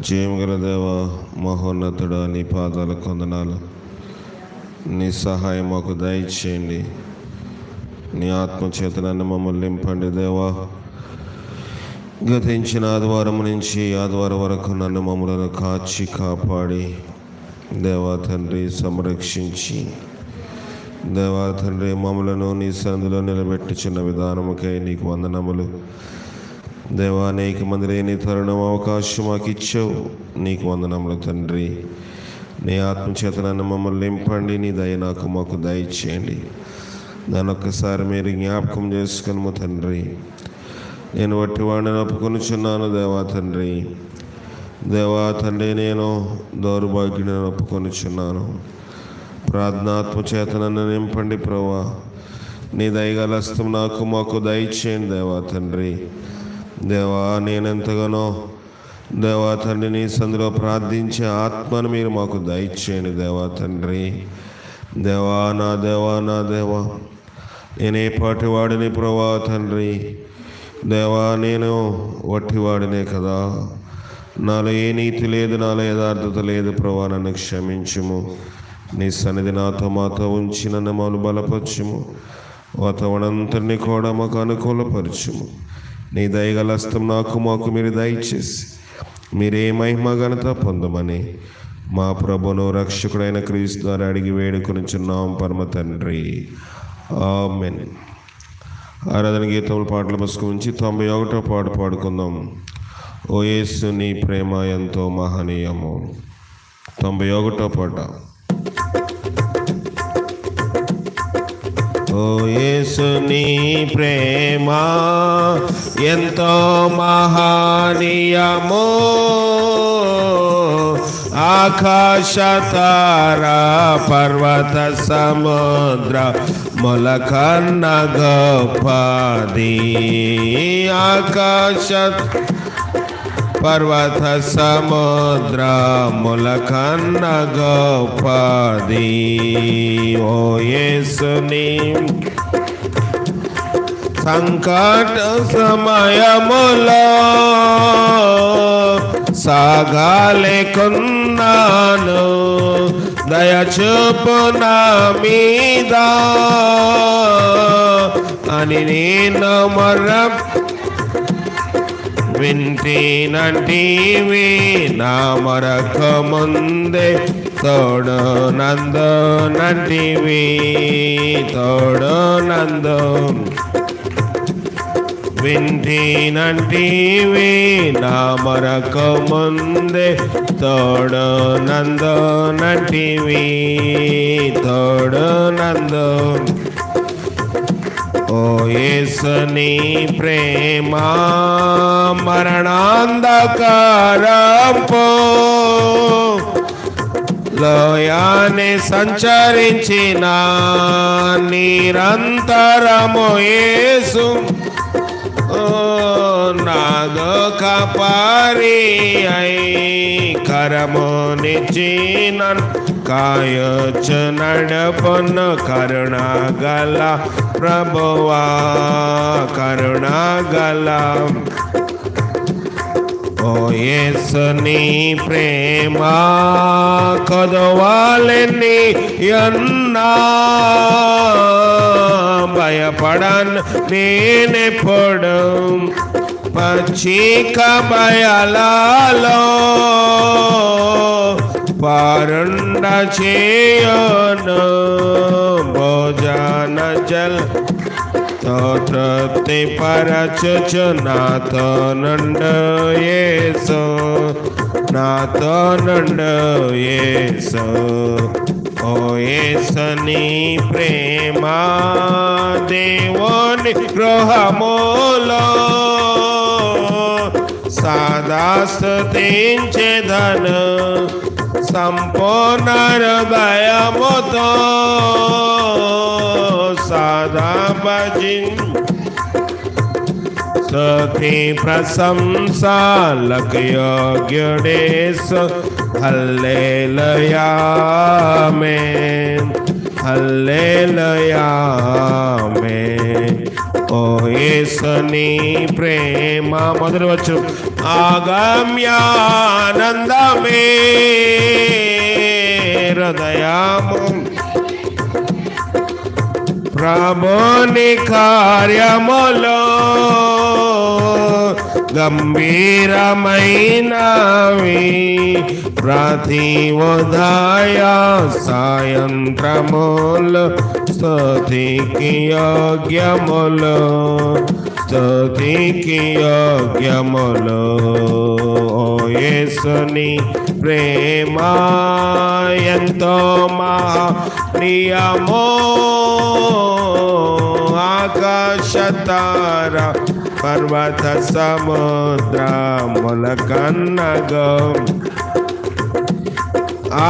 జయముగల దేవ, మహోన్నతుడా, నీ పాదాలకు వందనాలు. నీ సహాయం మాకు దయచేయండి. నీ ఆత్మచేతనాన్ని మమ్మల్ని నింపండి దేవా. గతించిన ఆదివారం నుంచి ఆదివారం వరకు నన్ను మమ్మలను కాచి కాపాడి దేవా తండ్రి సంరక్షించి దేవా తండ్రి మమ్మలను నీ సన్నిధిలో నిలబెట్టుచున్న విధానముకై నీకు వందనములు దేవా. అనేక మంది లేని తరుణం అవకాశం మాకు ఇచ్చావు, నీకు వందనములు తండ్రి. నీ ఆత్మచేతనాన్ని మమ్మల్ని నింపండి. నీ దయ మాకు దయచేయండి. దాన్ని ఒక్కసారి మీరు జ్ఞాపకం చేసుకున్నాము తండ్రి. నేను వట్టి వాడిని ఒప్పుకొనుచున్నాను దేవా తండ్రి. దేవా తండ్రి, నేను దౌర్భాగ్యుని ఒప్పుకొనుచున్నాను. ప్రార్థనాత్మచేతనాన్ని నింపండి ప్రభా. నీ దయగల హస్తం మాకు దయచేయండి దేవా తండ్రి. దేవా, నేనెంతగానో దేవా తండ్రి నీ సందులో ప్రార్థించే ఆత్మను మీరు మాకు దయచేయండి దేవా తండ్రి. దేవా నా దేవా, నేనే పాటివాడిని ప్రభా తండ్రి. దేవా, నేను వట్టివాడినే కదా. నాలో ఏ నీతి లేదు, నాలో యథార్థత లేదు ప్రభా. నన్ను క్షమించుము. నీ సన్నిధి మాతో ఉంచి నన్ను మమ్మల్ని బలపరచుము. వాతావరణంతటిని కూడా మాకు అనుకూలపరచుము. నీ దయగల హస్తం మాకు మీరు దయచేసి మీరే మహిమ ఘనత పొందమని మా ప్రభును రక్షకుడైన క్రీస్తు ద్వారా అడిగి వేడుకొనుచున్నాం పరమ తండ్రి, ఆమేన్. ఆరాధన గీతముల పాటల పుస్తకం నుంచి 91వ పాట పాడుకుందాం. ఓ యేసు నీ ప్రేమ ఎంతో మహనీయము. 91వ పాట. ఓ యేసు నీ ప్రేమ ఎంతో మహనీయము. ఆకాశ తారా పర్వత సముద్ర మొలకన్న గొప్పది. ఆకాశ పర్వత సముద్ర ములకన్న గొప్పది. ఓ యేసుని సంకట సమయములో సాగాలేకున్నాను. దయచూపు నా మీద అని నేను వింటినంటివి నా మరక ముందే తోడు నందు నంటివి. తోడు నందు వింటినంటివి నా మరక ముందే తోడు నందు నంటివి. తోడు నందు. ఓ యేసు నీ ప్రేమ మరణాంధకారపు లోయాన్ని సంచరించిన నిరంతరము యేసు. నాదొక పారి అయి కరము నిచ్చిన కాయొచ్చు నడుపును కరుణగల ప్రభువా. కరుణగల. ఓ యేసు నీ ప్రేమ కొదవాలని అన్నా భయపడను నేనెప్పుడు. పచ్చిక బయలాలో పారుండ చేయను. భోజన జల్ తో తృప్తి పరచుచు నాతో నుండు యేసు. నాతో నుండు యేసు. ఓ యేసు నీ ప్రేమ దేవుని గృహములో సదా స్తుతించెదను సంపూర్ణ హృదయముతో. సదా స్తుతి ప్రశంసలకు యోగ్యుడేసు. హల్లెలూయా ఆమేన్. హల్లెలూయా ఆమేన్. ఓ ఓ యేసుని ప్రేమ. మొదలు వచ్చు ఆగమ్యానందమే హృదయము ప్రభుని కార్యములో గంభీరమైనవి ప్రతి ఉదయ సాయంత్రములు స్తుతికి యోగ్యములు స్తుతికి యోగ్యములు. ఓ యేసుని ప్రేమ ఎంతో మహనీయమో ఆకాశతార పర్వత సముద్రముల కన్నగా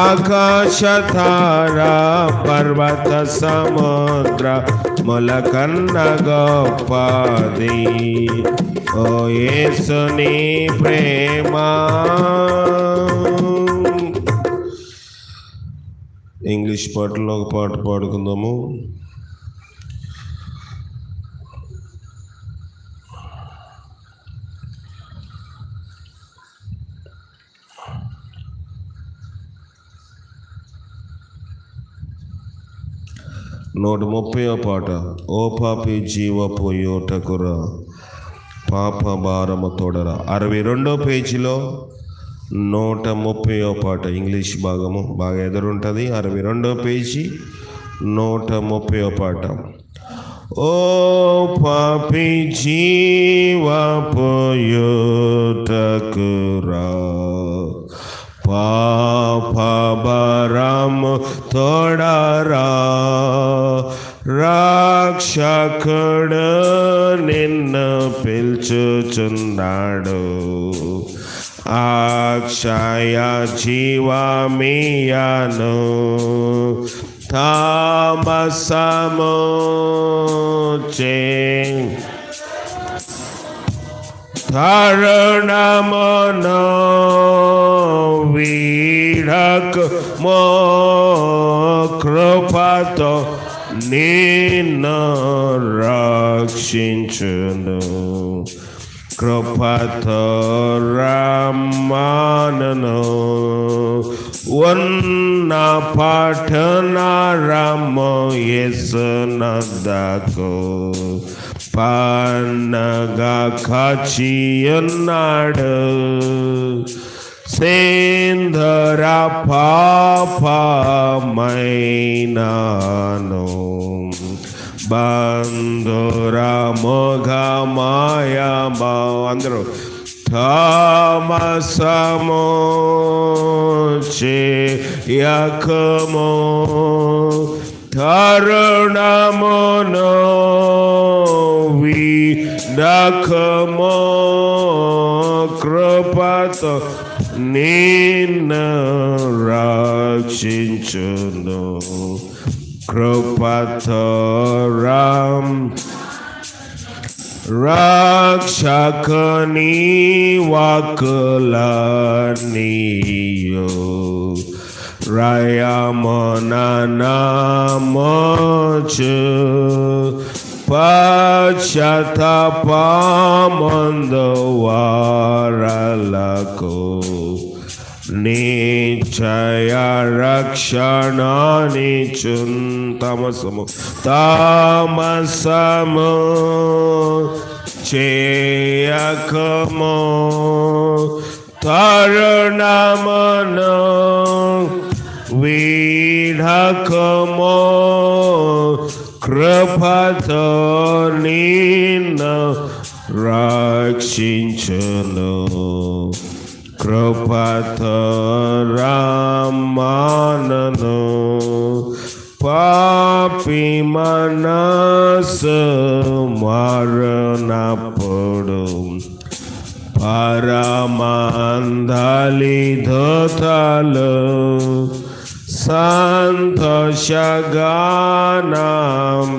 ఆకాశతార పర్వత సముద్రముల కన్న గొప్పది ఓ యేసుని ప్రేమ. ఇంగ్లీష్ పాటలో ఒక పాట పాడుకుందాము. నూట 30వ పాట. ఓ పాపి జీవపు యోటకురా పాప భారము తోడరా. 62వ పేజీలో 130వ పాట ఇంగ్లీష్ భాగము బాగా ఎదురుంటుంది. 62వ పేజీ 130వ పాట. ఓ పాపి జీవపు యోటకురా పాప భారము తోడరా రక్షకుడు నిన్ను పిలుచుచున్నాడు అక్షయ జీవమియను తామసము చే తరుణమును వీడకుమో కృపతో నిన్ను రక్షించును కృపతో రమ్మను ఉన్న పట్టణ రమ్ము యేసునద్దకు పన్నగా కాచియున్నాడు సింధుర పాపమైనాను బంధుర మొఘమాయమా అందరూ తామసము చేయకము తరుణమును వీడకము కృపతో నిన్ను రక్షించును కృపతో రక్షకుని వాక్కులన్నీయు రయముననమోచు పశ్చాత్తాపమందు వారలకు నిశ్చయ రక్షణనిచ్చున్ తామసము చేయకము తరుణమును వీడకము కృపతో నిన్ను రక్షించును కృపతో రమ్మను పాపి మనసు మారునప్పుడు పరమాంధలి ధోతలు సంతోషగానం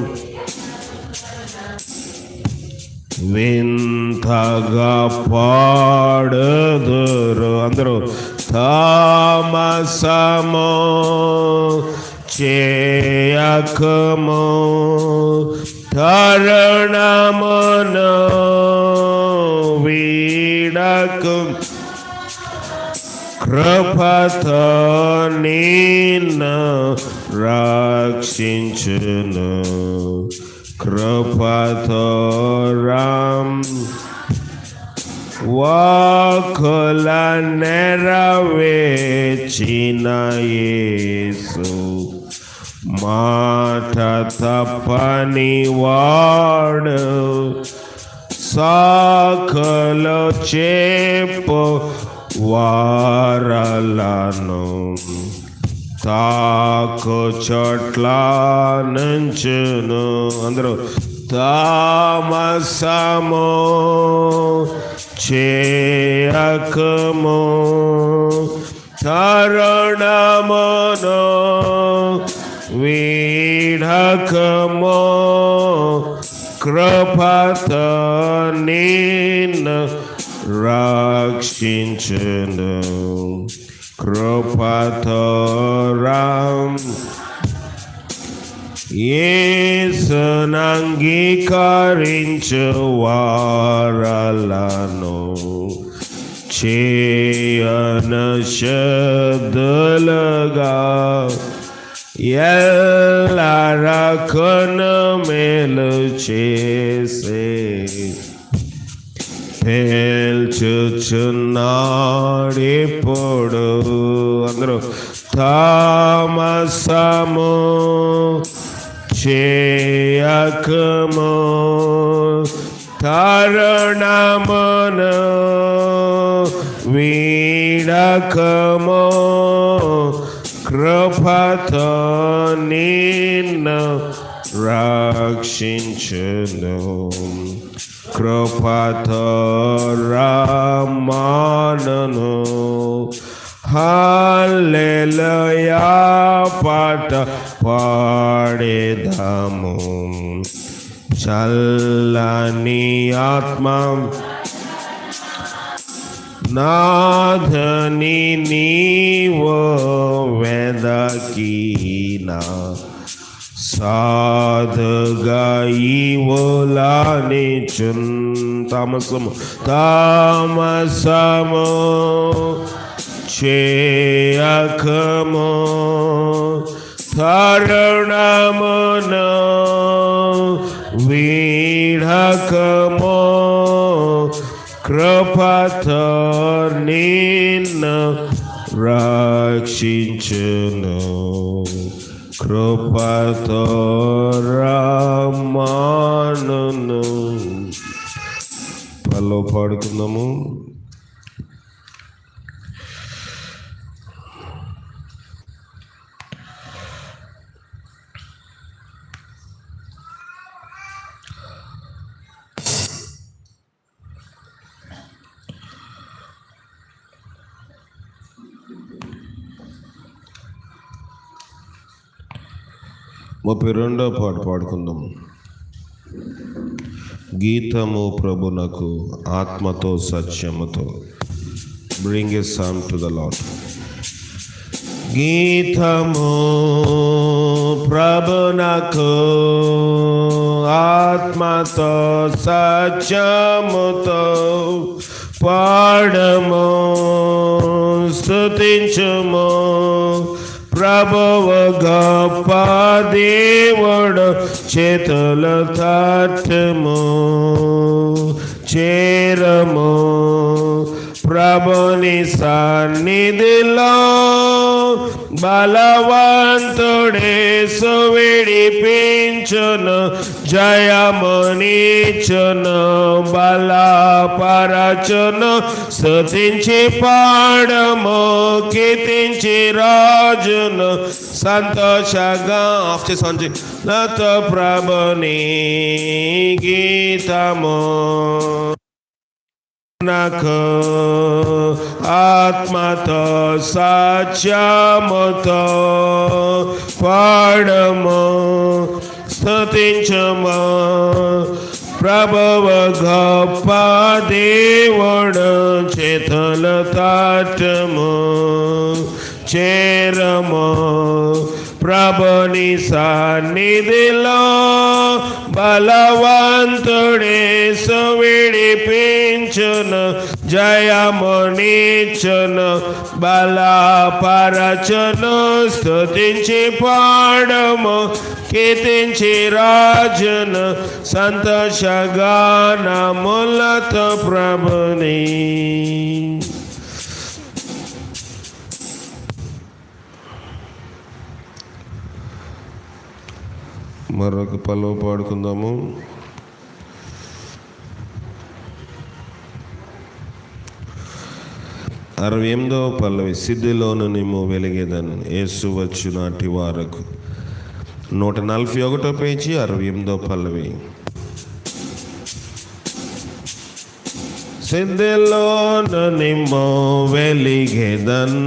వింతగా పాడుదురు అందరూ తామసము చేయకము తరుణమును వీడకు కృపతో నిన్ను రక్షించును కృపతో వాక్కుల నెరవేర్చిన యేసు మాట తప్పని వాడు సాకులు చెప్పు వారలను తాకు చోట్ల నుంచును అందరూ తామసము చేయకము తరుణమును వీడకము కృపతో నిన్ను రక్షించును కృపతో యేసునంగీకరించు వారలను చేయను శుద్ధులుగా ఎల్లరకును మేలు చేసే పేల్చుచున్నాడిప్పుడు అందరూ తామసము చేయకము తరుణమును వీడకము కృపతో నిన్ను రక్షించును కృపతో రమ్మానును హల్లెలూయా పాట పాడేదాము చల్లని ఆత్మ నాథని నీవో వెదకినా సాధుగా ఈవోలాని తామసము తామసము చేయకము తరుణమును వీడకము కృపతో నిన్ను రక్షించును కృపతో రమ్మానును పల్లో పాడుకుందాము. ముప్పై రెండో పాట పాడుకుందాం. గీతము ప్రభునకు ఆత్మతో సత్యముతో. Bring a song to the lord. గీతము ప్రభునకు ఆత్మతో సత్యముతో పాడము స్తుతించుము. ప్రభువు గొప్ప దేవుడు చేతులు తట్టుము చేరము ప్రభుని సన్నిధిలో బలవంతుడేసు విడిపించును జయమునిచును బలపరచును స్తుతించి పాడము కీర్తించి రాజును సంతోషంగా ఆఫ్ చేసి నాతో ప్రభుని గీతము నాకు ఆత్మతో సత్యముతో పాడము స్తుతించుము. ప్రభువు గొప్ప దేవుడు చేతులు తట్టుము చేరము ప్రభుని సన్నిధిలో బలవంతుడేసు విడిపించును, జయమునిచ్చును, బలపరచును. స్తుతించి పాడము, కీర్తించి రాజును, సంతోషగానములతో ప్రభుని. మరొక పల్లవి పాడుకుందాము. అరవై 68వ పల్లవి. సిద్ధిలోను నిమ్ము వెలిగేదను యేసు వచ్చు నాటి వారకు. 141వ పేజీ 68వ పల్లవి. సిద్ధిలోను నిమ్ము వెలిగేదన్,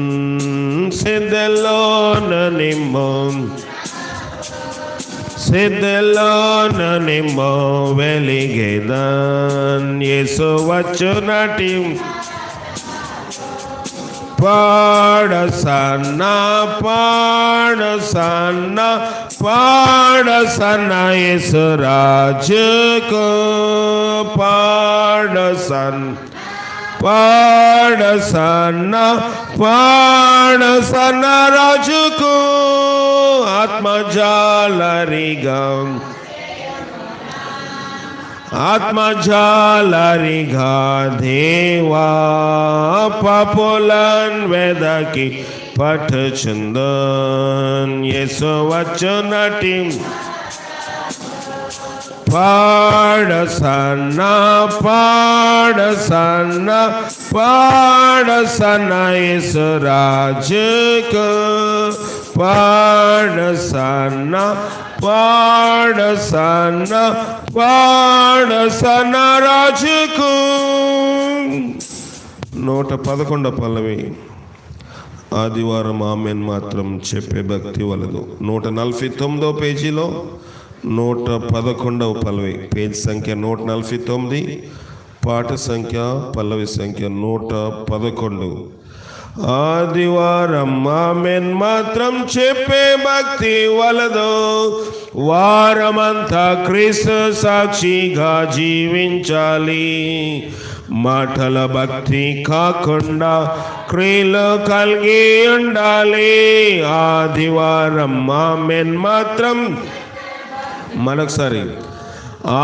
సిద్ధిలోను నిమ్ము, సిద్ధిలోను నిమ్ము వెలిగేదన్ యేసు వచ్చు నాటి. పాడ సన్న పాడ సన్న పాడ సన్న యేసు రాజుకు, పాడ సన్న పాడ సన్న పాడ సన్న రాజుకు. ఆత్మజాలరిగా ఆత్మజాలరిగా దేవా పాపులన్ వెదకి పట్టుచుందన్ యేసు వచ్చు నాటి. పాడ సన్న పాడ సన్న పాడ సన్న యేసు రాజుకు, పాడ సన్న పాడ సన్న పాడ సన్న రాజుకు. 111వ పల్లవి. ఆదివారం ఆమెన్ మాత్రం చెప్పే భక్తి వలదు. 149వ పేజీలో 111వ పల్లవి. పేజీ సంఖ్య 149, పాట సంఖ్య పల్లవి సంఖ్య 111. ఆదివారం ఆమెన్ మాత్రం చెప్పే భక్తి వలదు, వారమంతా క్రీస్తు సాక్షిగా జీవించాలి. మాటల భక్తి కాకుండా క్రియలు కలిగి ఉండాలి. ఆదివారం ఆమెన్ మాత్రం, మరొకసారి,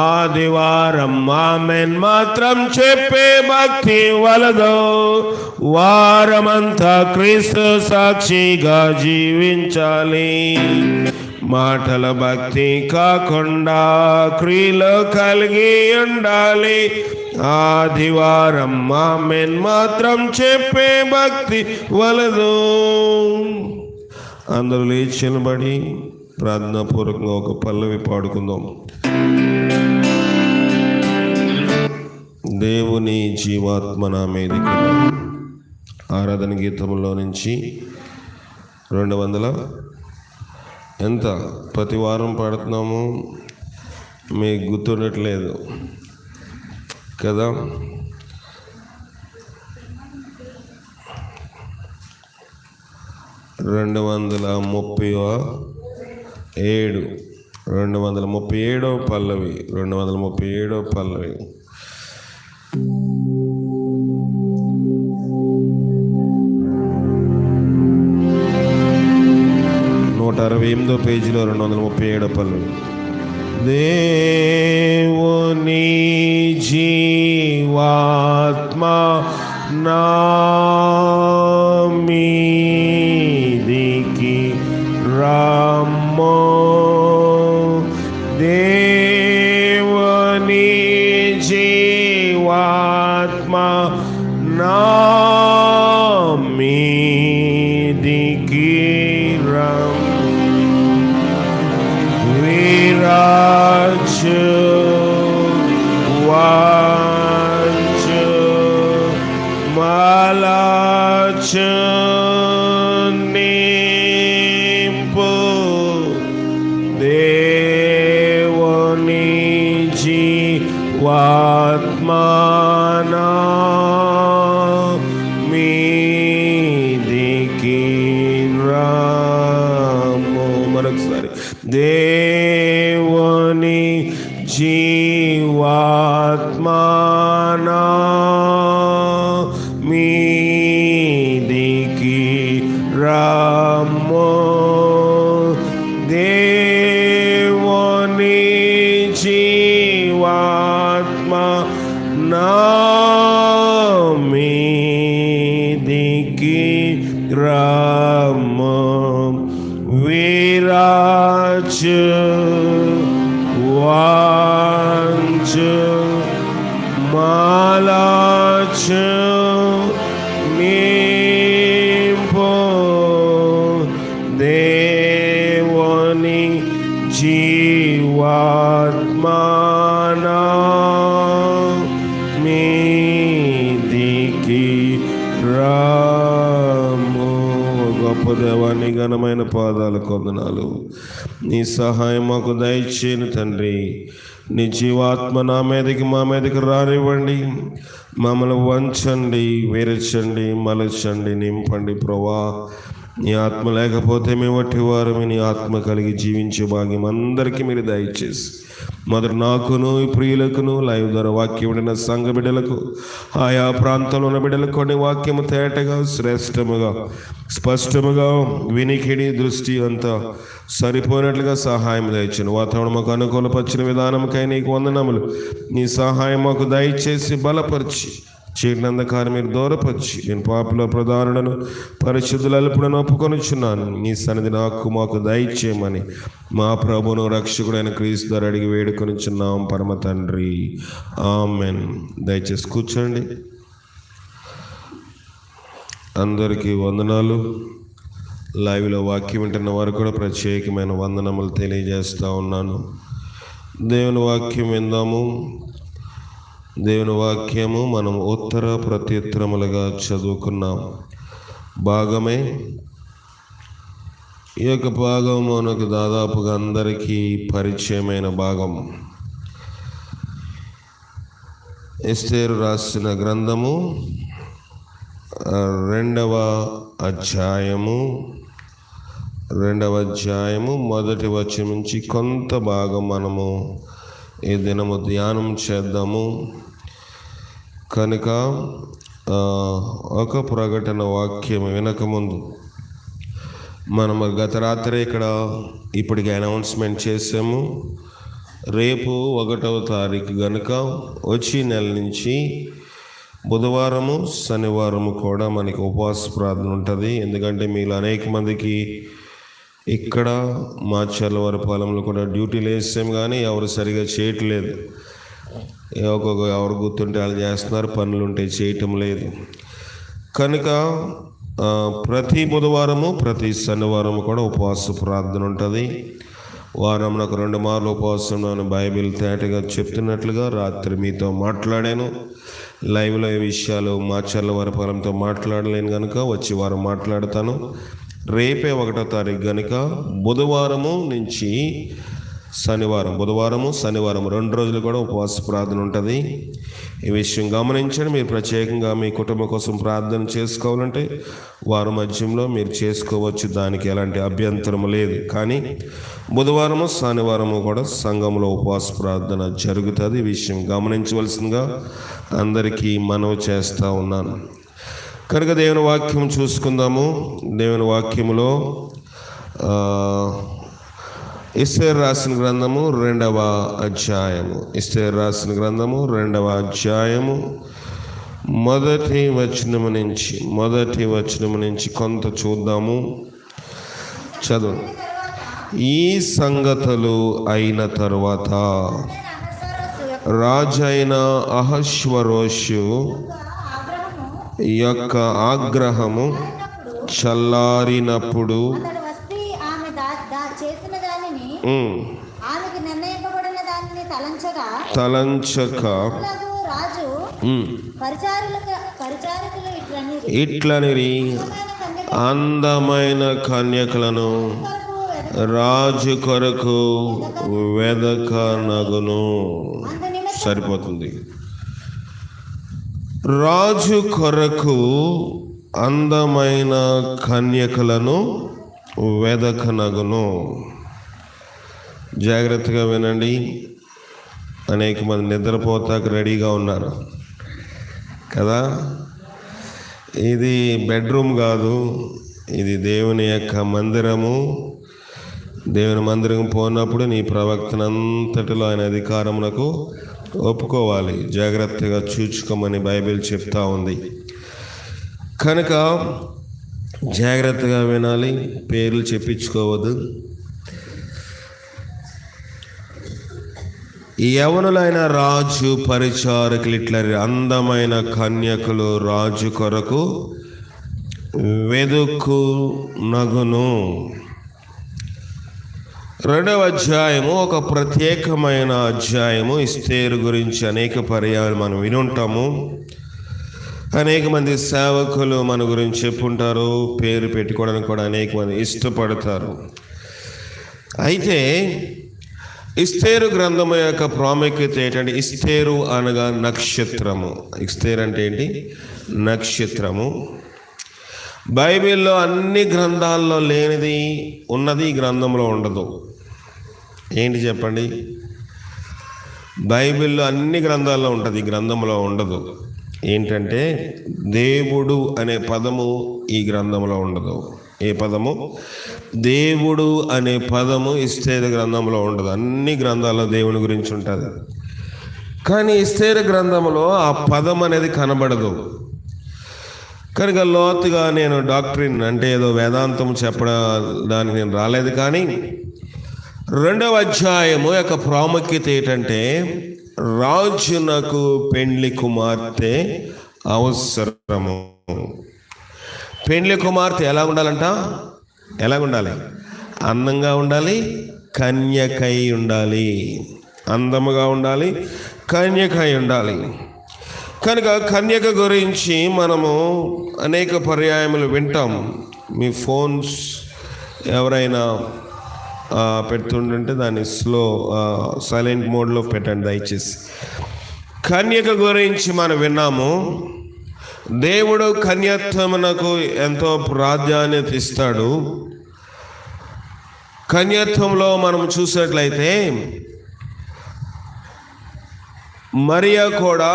ఆదివారం ఆమెన్ మాత్రం చెప్పే భక్తి వలదు, వారమంతా క్రీస్తు సాక్షిగా జీవించాలి. మాటల భక్తి కాకుండా క్రియలు కలిగి ఉండాలి. ఆదివారం ఆమెన్ మాత్రం చెప్పే భక్తి వలదు. అందరూ లేచి నిలబడి ప్రార్థనాపూర్వకంగా ఒక పల్లవి పాడుకుందాం. దేవుని జీవాత్మ నా మీదికి. ఆరాధన గీతంలో నుంచి 200 ఎంత ప్రతి వారం పాడుతున్నాము, మీకు గుర్తుండట్లేదు కదా. 237వ పల్లవి. 237వ పల్లవి. 168వ పేజీలో 237వ పల్లవి. దేవుని జీవాత్మ నా మీదికి రమ్మో, దేవుని జీవాత్మ నా మీదికి విరాజు వాంచు మలాచు నింపు, దేవుని జీవాత్మ నా మీదికి రమ్ము. రమ్మో దేవుని జీవాత్మ నా మీదికి రమ్మో విరాజు వాంచు మాలాచు నింపు దేవుని జీవాత్మనా మీదికి రాము. గొప్ప దేవాన్ని ఘనమైన పాదాల కొందనాలు. నీ సహాయం మాకు దయచేయను తండ్రి. నీ జీవాత్మ నా మీదకి మా మీదకి రానివ్వండి. మమ్మల్ని వంచండి, విరచండి, మలచండి, నింపండి ప్రభా. నీ ఆత్మ లేకపోతే మేము వట్టివారు. నీ ఆత్మ కలిగి జీవించే భాగ్యం అందరికీ మీరు దయచేసి మొదటి నాకును ఈ ప్రియులకును లైవ్ ద్వారా వాక్యం ఉండిన సంఘ బిడ్డలకు ఆయా ప్రాంతంలో ఉన్న బిడ్డలకు కొన్ని వాక్యము తేటగా శ్రేష్టముగా స్పష్టముగా వినికిడి దృష్టి అంతా సరిపోయినట్లుగా సహాయం దయచేను. వాతావరణం మాకు అనుకూలపరిచిన విధానంకై నీకు వందనములు. నీ సహాయం మాకు దయచేసి బలపరిచి చీకటి అంధకారం మీరు దూరపరిచి నేను పాపలో ప్రధానులను పరిశుద్ధుల అల్పులను ఒప్పుకొనుచున్నాను. నీ సన్నిధి నాకు మాకు దయచేయమని మా ప్రభువును రక్షకుడైన క్రీస్తు ద్వారా అడిగి వేడుకొనుచున్నాం పరమ తండ్రి. ఆమెన్. దయచేసి కూర్చోండి. అందరికీ వందనాలు. లైవ్లో వాక్యం వింటున్న వారు కూడా ప్రత్యేకమైన వందనములు తెలియజేస్తూ ఉన్నాను. దేవుని వాక్యం విందాము. దేవుని వాక్యము మనం ఉత్తర ప్రత్యుత్తరములుగా చదువుకున్నాం భాగమే. ఈ యొక్క భాగం మనకు దాదాపుగా అందరికీ పరిచయమైన భాగం. ఎస్తేరు రాసిన గ్రంథము 2వ అధ్యాయము 1వ వచనం నుంచి కొంత భాగం మనము ఈ దినము ధ్యానం చేద్దాము. కనుక ఒక ప్రకటన వాక్యం వినకముందు మనము గత రాత్రి ఇక్కడ ఇప్పటికి అనౌన్స్మెంట్ చేసాము. రేపు 1వ తారీఖు కనుక వచ్చే నెల నుంచి బుధవారము శనివారము కూడా మనకి ఉపవాస ప్రార్థన ఉంటుంది. ఎందుకంటే మీలో అనేక మందికి ఇక్కడ మా చల్లవరపాలెంలో కూడా డ్యూటీలు వేసాం, కానీ ఎవరు సరిగా చేయట్లేదు. ఎవరు గుర్తుంటే వాళ్ళు చేస్తున్నారు, పనులు ఉంటే చేయటం లేదు. కనుక ప్రతి బుధవారము ప్రతి శనివారము కూడా ఉపవాస ప్రార్థన ఉంటుంది. వారం నాకు 2 మార్లు ఉపవాసం నేను బైబిల్ తేటగా చెప్తున్నట్లుగా రాత్రి మీతో మాట్లాడాను. లైవ్లో ఈ విషయాలు మా చల్లవరపాలెంతో మాట్లాడలేను కనుక వచ్చే వారం మాట్లాడతాను. రేపే 1వ తారీఖు కనుక బుధవారము నుంచి శనివారం, బుధవారము శనివారం 2 రోజులు కూడా ఉపవాస ప్రార్థన ఉంటుంది. ఈ విషయం గమనించండి. మీరు ప్రత్యేకంగా మీ కుటుంబం కోసం ప్రార్థన చేసుకోవాలంటే వారం మధ్యంలో మీరు చేసుకోవచ్చు, దానికి ఎలాంటి అభ్యంతరం లేదు. కానీ బుధవారము శనివారము కూడా సంఘంలో ఉపవాస ప్రార్థన జరుగుతుంది. ఈ విషయం గమనించవలసిందిగా అందరికీ మనవి చేస్తూ ఉన్నాను. కనుక దేవుని వాక్యం చూసుకుందాము. దేవుని వాక్యములో ఎస్తేరు రాసిన గ్రంథము 2వ అధ్యాయము. ఎస్తేరు రాసిన గ్రంథము 2వ అధ్యాయము మొదటి వచనము నుంచి కొంత చూద్దాము. చదువు. ఈ సంగతులు అయిన తరువాత రాజైన అహష్వరోషు యొక్క ఆగ్రహము చల్లారినప్పుడు తలంచక ఇట్లనిరి అందమైన కన్యకలను రాజు కొరకు వెదకనగును. సరిపోతుంది. రాజు కొరకు అందమైన కన్యకలను వెదకనగును. జాగ్రత్తగా వినండి. అనేక మంది నిద్రపోతాకు రెడీగా ఉన్నారు కదా. ఇది బెడ్రూమ్ కాదు, ఇది దేవుని యొక్క మందిరము. దేవుని మందిరం పోయినప్పుడు నీ ప్రవక్తనంతటిలో ఆయన అధికారమునకు ఒప్పుకోవాలి. జాగ్రత్తగా చూచుకోమని బైబిల్ చెప్తా ఉంది. కనుక జాగ్రత్తగా వినాలి, పేర్లు చెప్పించుకోవద్దు. యవనులైన రాజు పరిచారకులు ఇట్లా అందమైన కన్యకులు రాజు కొరకు వెదుకు నగును. 2వ అధ్యాయము ఒక ప్రత్యేకమైన అధ్యాయము. ఎస్తేరు గురించి అనేక పర్యాయాలు మనం వినుంటాము. అనేక మంది సేవకులు మన గురించి చెప్పుంటారు. పేరు పెట్టుకోవడానికి కూడా అనేక మంది ఇష్టపడతారు. అయితే ఎస్తేరు గ్రంథము యొక్క ప్రాముఖ్యత ఏంటంటే, ఎస్తేరు అనగా నక్షత్రము. ఎస్తేరు అంటే ఏంటి? నక్షత్రము. బైబిల్లో అన్ని గ్రంథాల్లో లేనిది ఉన్నది ఈ గ్రంథంలో ఉండదు. ఏంటి చెప్పండి? బైబిల్లో అన్ని గ్రంథాల్లో ఉంటుంది, ఈ గ్రంథంలో ఉండదు. ఏంటంటే దేవుడు అనే పదము ఈ గ్రంథంలో ఉండదు. ఏ పదము? దేవుడు అనే పదము ఎస్తేరు గ్రంథంలో ఉండదు. అన్ని గ్రంథాల్లో దేవుని గురించి ఉంటుంది, కానీ ఎస్తేరు గ్రంథంలో ఆ పదం అనేది కనబడదు. కనుక లోతుగా నేను డాక్ట్రిన్ అంటే ఏదో వేదాంతం చెప్పడానికి నేను రాలేదు. కానీ 2వ అధ్యాయము యొక్క ప్రాముఖ్యత ఏంటంటే, రాజునకు పెండ్లి కుమార్తె అవసరము. పెండ్లి కుమార్తె ఎలా ఉండాలంట? ఎలాగుండాలి? అందంగా ఉండాలి, కన్యకై ఉండాలి. అందముగా ఉండాలి, కన్యకై ఉండాలి. కనుక కన్యక గురించి మనము అనేక పర్యాయములు వింటాం. మీ ఫోన్స్ ఎవరైనా పెడుతుంటే దాన్ని సైలెంట్ మోడ్లో పెట్టండి దయచేసి. కన్యక గురించి మనం విన్నాము. దేవుడు కన్యత్వమునకు ఎంతో ప్రాధాన్యత ఇస్తాడు. కన్యత్వంలో మనం చూసినట్లయితే మరియా కూడా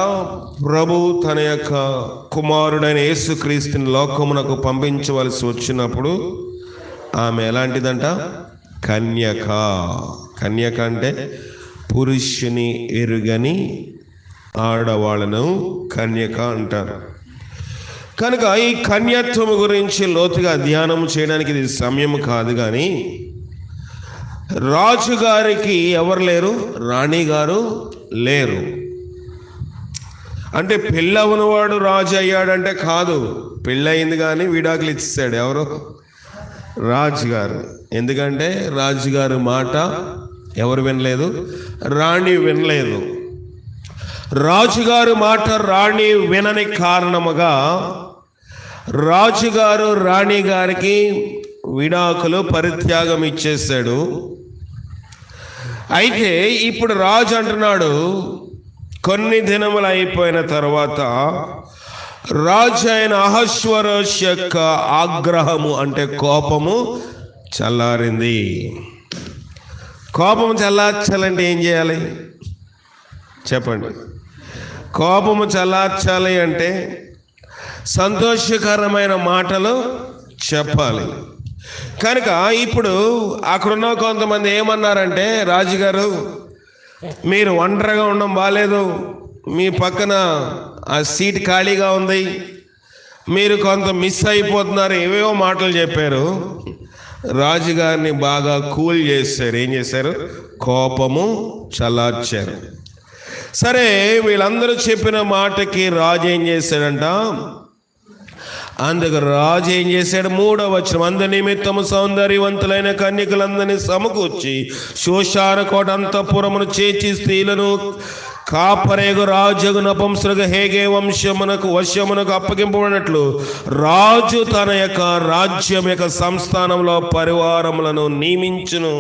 ప్రభు తన యొక్క కుమారుడైన యేసుక్రీస్తుని లోకమునకు పంపించవలసి వచ్చినప్పుడు ఆమె ఎలాంటిదంట? కన్యక. కన్యక అంటే పురుషుని ఎరుగని ఆడవాళ్ళను కన్యక అంటారు. కనుక ఈ కన్యత్వం గురించి లోతుగా ధ్యానం చేయడానికి ఇది సమయం కాదు. కానీ రాజుగారికి ఎవరు లేరు? రాణిగారు లేరు. అంటే పెళ్ళవనవాడు రాజు అయ్యాడంటే కాదు, పెళ్ళయింది కానీ విడాకులు ఇచ్చేసాడు. ఎవరు? రాజుగారు. ఎందుకంటే రాజుగారు మాట ఎవరు వినలేదు? రాణి వినలేదు. రాజుగారు మాట రాణి వినని కారణముగా రాజుగారు రాణి గారికి విడాకులు పరిత్యాగం ఇచ్చేశాడు. అయితే ఇప్పుడు రాజు అంటున్నాడు, కొన్ని దినములు అయిపోయిన తర్వాత రాజు అయిన అహష్వరోష్ యొక్క ఆగ్రహము అంటే కోపము చల్లారింది. కోపము చల్లార్చాలంటే ఏం చేయాలి చెప్పండి? కోపము చల్లార్చాలి అంటే సంతోషకరమైన మాటలు చెప్పాలి. కనుక ఇప్పుడు అక్కడున్న కొంతమంది ఏమన్నారంటే, రాజుగారు మీరు ఒంటరిగా ఉండడం బాగాలేదు, మీ పక్కన ఆ సీట్ ఖాళీగా ఉంది, మీరు కొంత మిస్ అయిపోతున్నారు, ఏవేవో మాటలు చెప్పారు. రాజుగారిని బాగా కూల్ చేశారు. ఏం చేశారు? కోపము చల్లార్చారు. సరే, వీళ్ళందరూ చెప్పిన మాటకి రాజు ఏం చేశాడంట? అందుకు రాజు ఏం చేశాడు? 3వ వచనం, అందు నిమిత్తము సౌందర్యవంతులైన కన్యకలందరినీ సమకూర్చి శోషాన కోట అంతఃపురమును చేర్చి స్త్రీలను కాపరేగు రాజుగు నపుంసకులకు హేగే వశమునకు అప్పగింపబడినట్లు రాజు తన యొక్క రాజ్యం యొక్క సంస్థానంలో పరివారములను నియమించును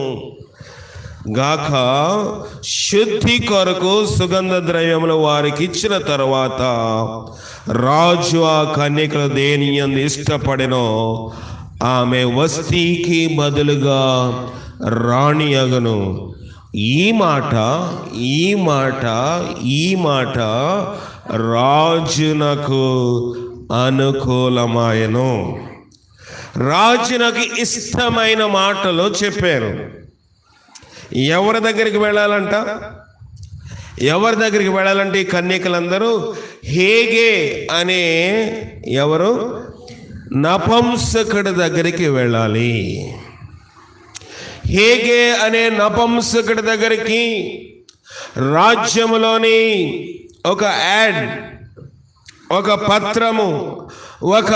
గాక. శుద్ధి కొరకు సుగంధ ద్రవ్యములు వారికి ఇచ్చిన తర్వాత రాజు ఆ కన్యకలు దేని యందు ఇష్టపడినో ఆమె వస్తీకి బదులుగా రాణి అగును. ఈ మాట రాజునకు అనుకూలమాయను. రాజునకు ఇష్టమైన మాటలు చెప్పారు. ఎవరి దగ్గరికి వెళ్ళాలంట? ఎవరి దగ్గరికి వెళ్ళాలంటే ఈ కన్యకలందరూ హేగే అనే ఎవరు నపుంసకుడి దగ్గరికి వెళ్ళాలి. హేగే అనే నపుంసకుడి దగ్గరికి రాజ్యములోని ఒక యాడ్, ఒక పత్రము, ఒక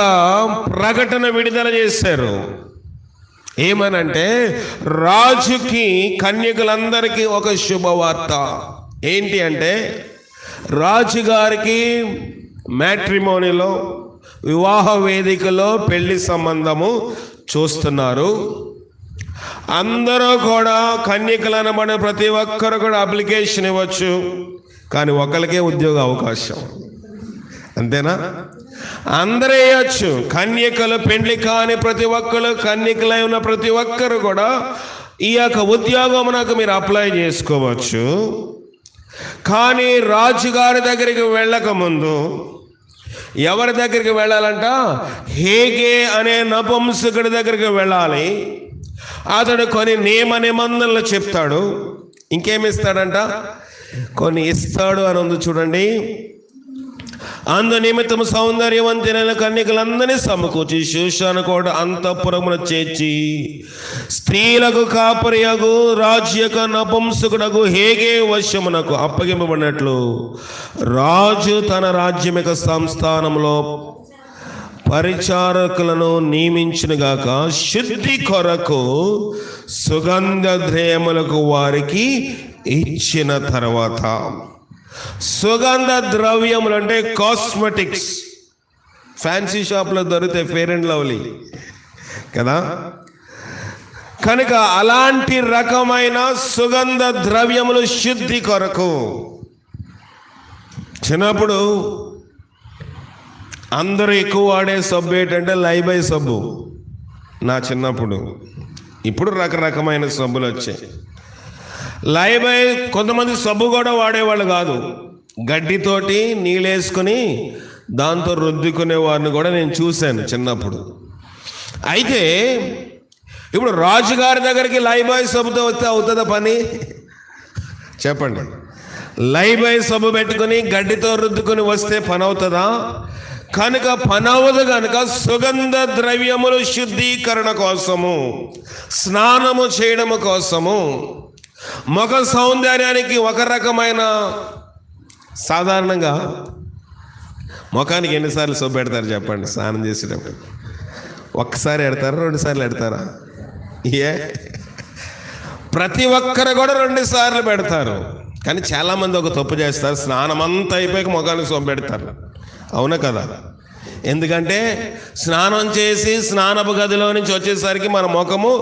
ప్రకటన విడుదల చేశారు. ఏమనంటే రాజుకి కన్యకులందరికీ ఒక శుభవార్త. ఏంటి అంటే రాజుగారికి మ్యాట్రిమోనీలో, వివాహ వేదికలో పెళ్లి సంబంధము చూస్తున్నారు. అందరూ కూడా కన్యకలు అనబడిన ప్రతి ఒక్కరు కూడా అప్లికేషన్ ఇవ్వచ్చు, కానీ ఒకరికే ఉద్యోగ అవకాశం. అంతేనా? అందరూ వేయచ్చు. కన్యకలు, పెండ్లి కాని ప్రతి ఒక్కరు, కన్యకలై ఉన్న ప్రతి ఒక్కరు కూడా ఈ యొక్క ఉద్యోగమునకు మీరు అప్లై చేసుకోవచ్చు. కానీ రాజుగారి దగ్గరికి వెళ్ళక ముందు ఎవరి దగ్గరికి వెళ్ళాలంట? హేగే అనే నపుంసకుడి దగ్గరికి వెళ్ళాలి. అతడు కొన్ని నియమ నిబంధనలు చెప్తాడు. ఇంకేమిస్తాడంట? కొన్ని ఇస్తాడు అని ఉంది చూడండి. అందు నిమిత్తము సౌందర్యవంతులైన కన్యకలందరినీ సమకూర్చి శూషాను కోట అంతఃపురమున చేర్చి స్త్రీలకు కాపరియగు రాజ్యక నపుంసకుడగు హేగే వశమునకు అప్పగింపబడినట్లు రాజు తన రాజ్యమిక సంస్థానంలో పరిచారకులను నియమించునుగాక. శుద్ధి కొరకు సుగంధ ద్రవ్యములకు వారికి ఇచ్చిన తర్వాత, సుగంధ ద్రవ్యములు అంటే కాస్మెటిక్స్, ఫ్యాన్సీ షాప్లో దొరికితే ఫెయిర్ అండ్ లవ్లీ కదా, కనుక అలాంటి రకమైన సుగంధ ద్రవ్యములు శుద్ధి కొరకు. చిన్నప్పుడు అందరూ ఎక్కువ వాడే సబ్బు ఏంటంటే లైబాయ్ సబ్బు. నా చిన్నప్పుడు, ఇప్పుడు రకరకమైన సబ్బులు వచ్చాయి. లైబాయ్ కొంతమంది సబ్బు కూడా వాడేవాళ్ళు కాదు, గడ్డితోటి నీళ్ళేసుకుని దాంతో రుద్దుకునే వారిని కూడా నేను చూశాను చిన్నప్పుడు. అయితే ఇప్పుడు రాజుగారి దగ్గరికి లైబాయ్ సబ్బుతో వస్తే అవుతుందా పని? చెప్పండి. లైబాయ్ సబ్బు పెట్టుకుని గడ్డితో రుద్దుకుని వస్తే పని అవుతుందా? కనుక పనవదు. కనుక సుగంధ ద్రవ్యములు శుద్ధీకరణ కోసము, స్నానము చేయడము కోసము, ముఖ సౌందర్యానికి ఒక రకమైన, సాధారణంగా ముఖానికి ఎన్నిసార్లు సబ్బు పెడతారు చెప్పండి? స్నానం చేసేటప్పుడు ఒక్కసారి ఎడతారా, 2 సార్లు ఎడతారా? ప్రతి ఒక్కరు కూడా 2 సార్లు పెడతారు. కానీ చాలామంది ఒక తప్పు చేస్తారు, స్నానం అంతా అయిపోయాక ముఖానికి సబ్బు పెడతారు. అవునా కదా? ఎందుకంటే స్నానం చేసి స్నానపు గదిలో నుంచి వచ్చేసరికి మన ముఖము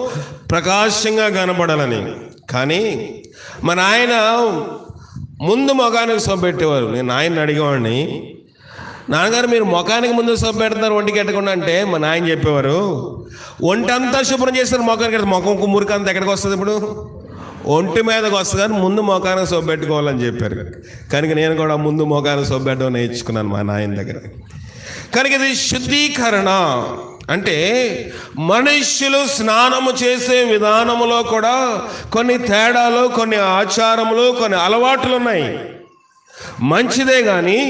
ప్రకాశంగా కనబడాలని. కానీ మన ఆయన ముందు ముఖానికి సబ్బు పెట్టేవారు. నేను ఆయన్ని అడిగేవాడిని, నాన్నగారు మీరు ముఖానికి ముందు సబ్బు పెడతారు ఒంటికి ఎట్టకుండా అంటే, మా నాయన చెప్పేవారు ఒంటి అంతా శుభ్రం చేస్తారు, ముఖానికి ముఖం మురికంతా ఎక్కడికి వస్తుంది? ఇప్పుడు ఒంటి మీదకి వస్తుంది, కానీ ముందు ముఖానికి సబ్బు పెట్టుకోవాలని చెప్పారు. కనుక నేను కూడా ముందు ముఖానికి సబ్బు పెట్టడం నేర్చుకున్నాను మా నాయన దగ్గర. కనుక ఇది శుద్ధీకరణ అంటే మనుష్యులు స్నానము చేసే విధానములో కూడా కొన్ని తేడాలు, కొన్ని ఆచారములు, కొన్ని అలవాట్లు ఉన్నాయి. మంచిదే, కానీ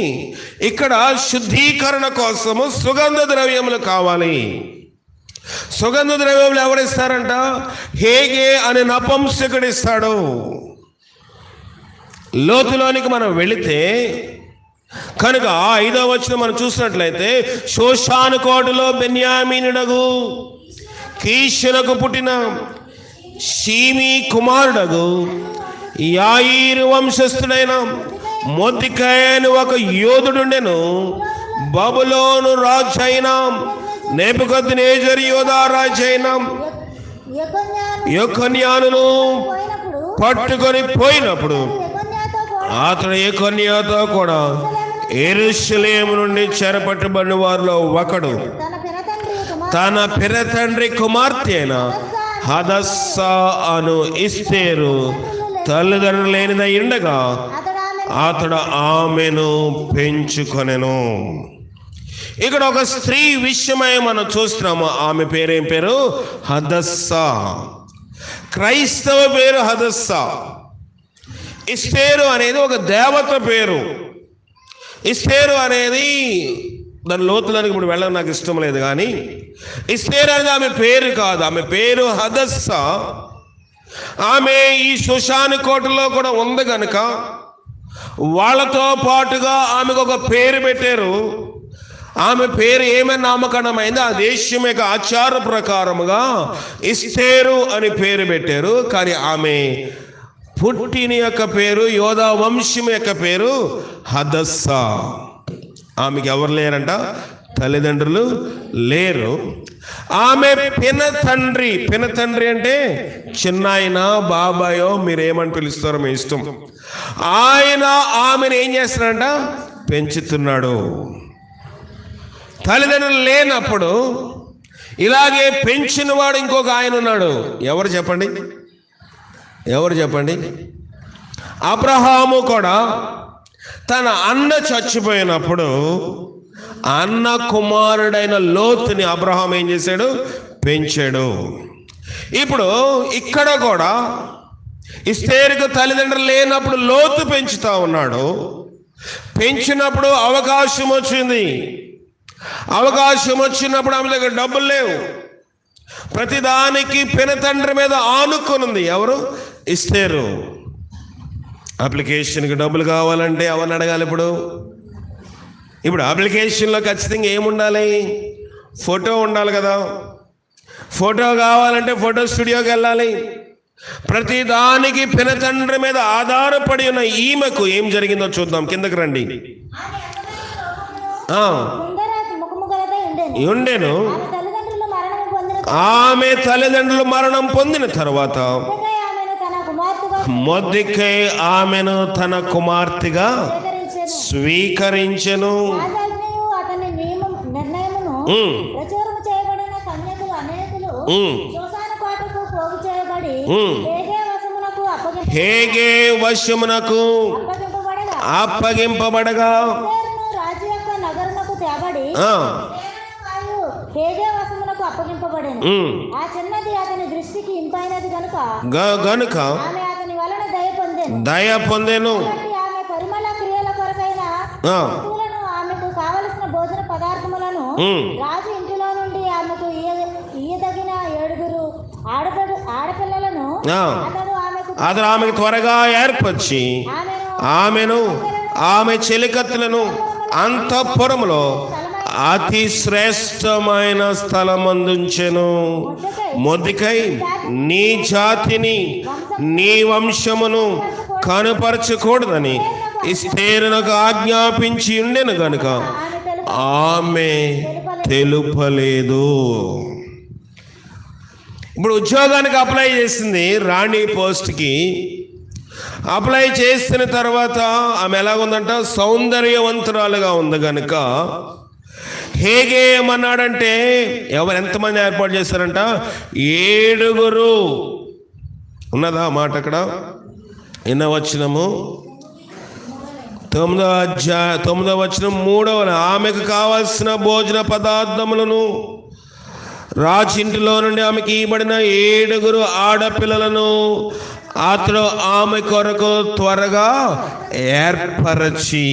ఇక్కడ శుద్ధీకరణ కోసము సుగంధ ద్రవ్యములు కావాలి. సుగంధ ద్రవ్యములు ఎవరిస్తారంట? హేగే అనే నపుంసకుడు ఇస్తాడు. లోతులోనికి మనం వెళితే కనుక 5వ వచనం మనం చూసినట్లయితే, షోషాను కోటలో బెన్యామీనుడగు కీషునకు పుట్టిన షీమి కుమారుడగు యాయీరు వంశస్థుడైన మొర్దెకై అని ఒక యోధుడుండెను. బబులోను రాజు అయిన నెబుకద్నెజరు యూదా రాజు అయిన యెకొన్యాను పట్టుకొని పోయినప్పుడు అతడు యెకొన్యాతో కూడా యెరూషలేము నుండి చెరపట్టబడిన వారిలో ఒకడు తన పినతండ్రి కుమార్తె అయిన హదస్సా అను ఎస్తేరు తల్లిదండ్రులు లేనిదై ఉండగా అతడు ఆమెను పెంచుకొనెను. ఇక్కడ ఒక స్త్రీ విషయమై మనం చూస్తున్నాము. ఆమె పేరేం పేరు? హదస్సా. క్రైస్తవ పేరు హదస్సా. ఎస్తేరు అనేది ఒక దేవత పేరు. ఎస్తేరు అనేది దాని లోతులకు ఇప్పుడు వెళ్ళడం నాకు ఇష్టం లేదు, కానీ ఎస్తేరు అనేది ఆమె పేరు కాదు, ఆమె పేరు హదస్సా. ఆమె ఈ షూషాను కోటలో కూడా ఉంది కనుక వాళ్ళతో పాటుగా ఆమెకు ఒక పేరు పెట్టారు. ఆమె పేరు ఏమైనా నామకరణమైంది, ఆ దేశం యొక్క ఆచార ప్రకారముగా ఎస్తేరు అని పేరు పెట్టారు. కానీ ఆమె పుట్టిన యొక్క పేరు, యోధా వంశం యొక్క పేరు హదస్సా. ఆమెకి ఎవరు లేరంట? తల్లిదండ్రులు లేరు. ఆమె పినతండ్రి. పినతండ్రి అంటే చిన్నాయన, బాబాయో, మీరేమని పిలుస్తారో మీ ఇష్టం. ఆయన ఆమెను ఏం చేస్తున్నాడంట? పెంచుతున్నాడు. తల్లిదండ్రులు లేనప్పుడు ఇలాగే పెంచినవాడు ఇంకొక ఆయన ఉన్నాడు. ఎవరు చెప్పండి? ఎవరు చెప్పండి? అబ్రహాము కూడా తన అన్న చచ్చిపోయినప్పుడు అన్న కుమారుడైన లోతుని అబ్రహాం ఏం చేశాడు? పెంచాడు. ఇప్పుడు ఇక్కడ కూడా ఎస్తేరుకు తల్లిదండ్రులు లేనప్పుడు లోతు పెంచుతా ఉన్నాడు. పెంచినప్పుడు అవకాశం వచ్చింది. అవకాశం వచ్చినప్పుడు ఆమె దగ్గర డబ్బులు లేవు. ప్రతిదానికి పినతండ్రి మీద ఆనుకునుంది. ఎవరు? ఎస్తేరు. అప్లికేషన్కి డబ్బులు కావాలంటే ఎవరిని అడగాలి? ఇప్పుడు అప్లికేషన్లో ఖచ్చితంగా ఏముండాలి? ఫోటో ఉండాలి కదా. ఫోటో కావాలంటే ఫోటో స్టూడియోకి వెళ్ళాలి. ప్రతిదానికి పినతండ్రి మీద ఆధారపడి ఉన్న ఈమెకు ఏం జరిగిందో చూద్దాం. కిందకి రండి. ఉండేను. ఆమె తల్లిదండ్రులు మరణం పొందిన తర్వాత మొర్దెకై ఆమెను తన కుమార్తెగా స్వీకరించెను. హేగే వశమునకు అప్పగింపబడగా గనుక దయ పొందెను. ఆమెకు కావలసిన భోజన పదార్థములను రాజు ఇంటిలో నుండి ఆమెకు ఇయ్యదగిన 7 ఆడపిల్లలను అతడు ఆమెకు త్వరగా ఏర్పరిచి ఆమెను ఆమె చెలికత్తెలను అంతఃపురములో అతి శ్రేష్టమైన స్థలమందుంచెను. మొర్దెకై నీ జాతిని, నీ వంశమును కనుపరచకూడదని ఎస్తేరునకు ఆజ్ఞాపించి ఉండెను గనుక ఆమె తెలుపలేదు. ఇప్పుడు ఉద్యోగానికి అప్లై చేసింది. రాణి పోస్ట్కి అప్లై చేసిన తర్వాత ఆమె ఎలాగుందంట? సౌందర్యవంతురాలుగా ఉంది కనుక హేగే ఏమన్నాడంటే, ఎంతమంది ఏర్పాటు చేశారంట? 7 ఉన్నదా మాట అక్కడ? ఎన్న వచనము? 9వ అధ్యాయం 9వ వచనం 3వ. ఆమెకు కావలసిన భోజన పదార్థములను రాజింటిలో నుండి ఆమెకి ఇవ్వబడిన 7 ఆడపిల్లలను అతడు ఆమె కొరకు త్వరగా ఏర్పరచి.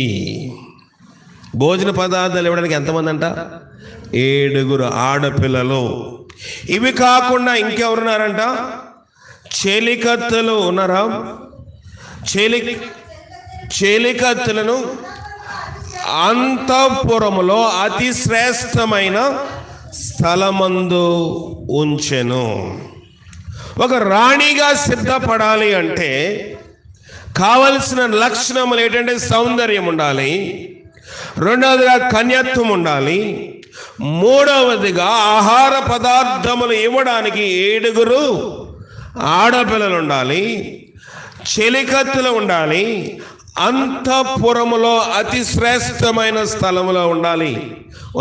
భోజన పదార్థాలు ఇవ్వడానికి ఎంతమంది అంట? 7 ఆడపిల్లలు. ఇవి కాకుండా ఇంకెవరున్నారంట? చెలికత్తెలు ఉన్నారా? చెలికత్తెలను అంతఃపురములో అతి శ్రేష్టమైన స్థలమందు ఉంచెను. ఒక రాణిగా సిద్ధపడాలి అంటే కావలసిన లక్షణములు ఏంటంటే సౌందర్యం ఉండాలి, రెండవదిగా కన్యత్వం ఉండాలి, మూడవదిగా ఆహార పదార్థములు ఇవ్వడానికి 7 ఆడపిల్లలు ఉండాలి, చెలికత్తెలు ఉండాలి, అంతఃపురములో అతి శ్రేష్టమైన స్థలములో ఉండాలి.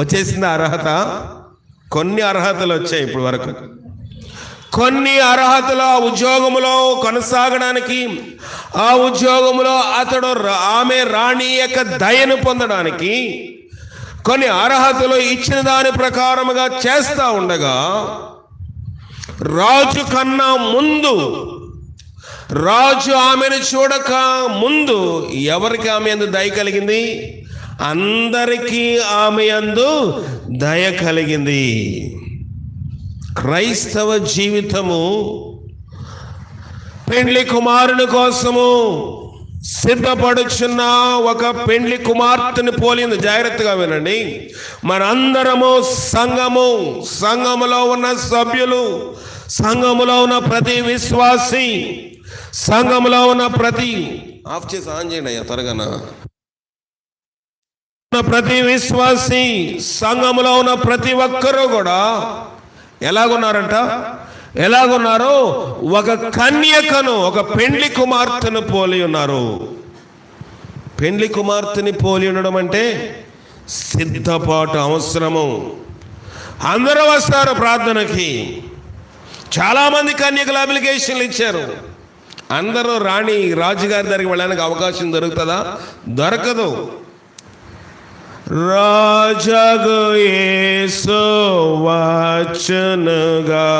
వచ్చేసింది అర్హత. కొన్ని అర్హతలు వచ్చాయి ఇప్పుడు వరకు. కొన్ని అర్హతలు ఆ ఉద్యోగములో కొనసాగడానికి, ఆ ఉద్యోగములో ఆమె రాణి యొక్క దయను పొందడానికి కొన్ని అర్హతలు ఇచ్చిన దాని ప్రకారముగా చేస్తూ ఉండగా రాజు కన్నా ముందు, రాజు ఆమెను చూడక ముందు ఎవరికి ఆమె యందు దయ కలిగింది? అందరికీ ఆమె యందు దయ కలిగింది. క్రైస్తవ జీవితము పెండ్లి కుమారుని కోసము సిద్ధపడుచున్న ఒక పెండ్లి కుమార్తెని పోలింది. జాగ్రత్తగా వినండి. మనందరము సంఘములో ఉన్న సభ్యులు, సంఘములో ఉన్న ప్రతి విశ్వాసి, సంఘములో ఉన్న ప్రతి ఆఫ్ చేసి ఆన్ చేయండి అయ్యా త్వరగా. ప్రతి విశ్వాసి, సంఘములో ఉన్న ప్రతి ఒక్కరూ కూడా ఎలాగున్నారో ఒక కన్యకను, ఒక పెండ్లి కుమార్తెను పోలి ఉన్నారు. పెండ్లి కుమార్తెని పోలి ఉండడం అంటే సిద్ధపాటు అవసరము. అందరూ వస్తారు ప్రార్థనకి. చాలామంది కన్యకలు అప్లికేషన్లు ఇచ్చారు. అందరూ రాజుగారి దగ్గరికి వెళ్ళడానికి అవకాశం దొరుకుతుందా? దొరకదు. రాజగు యేసు వచ్చునుగా,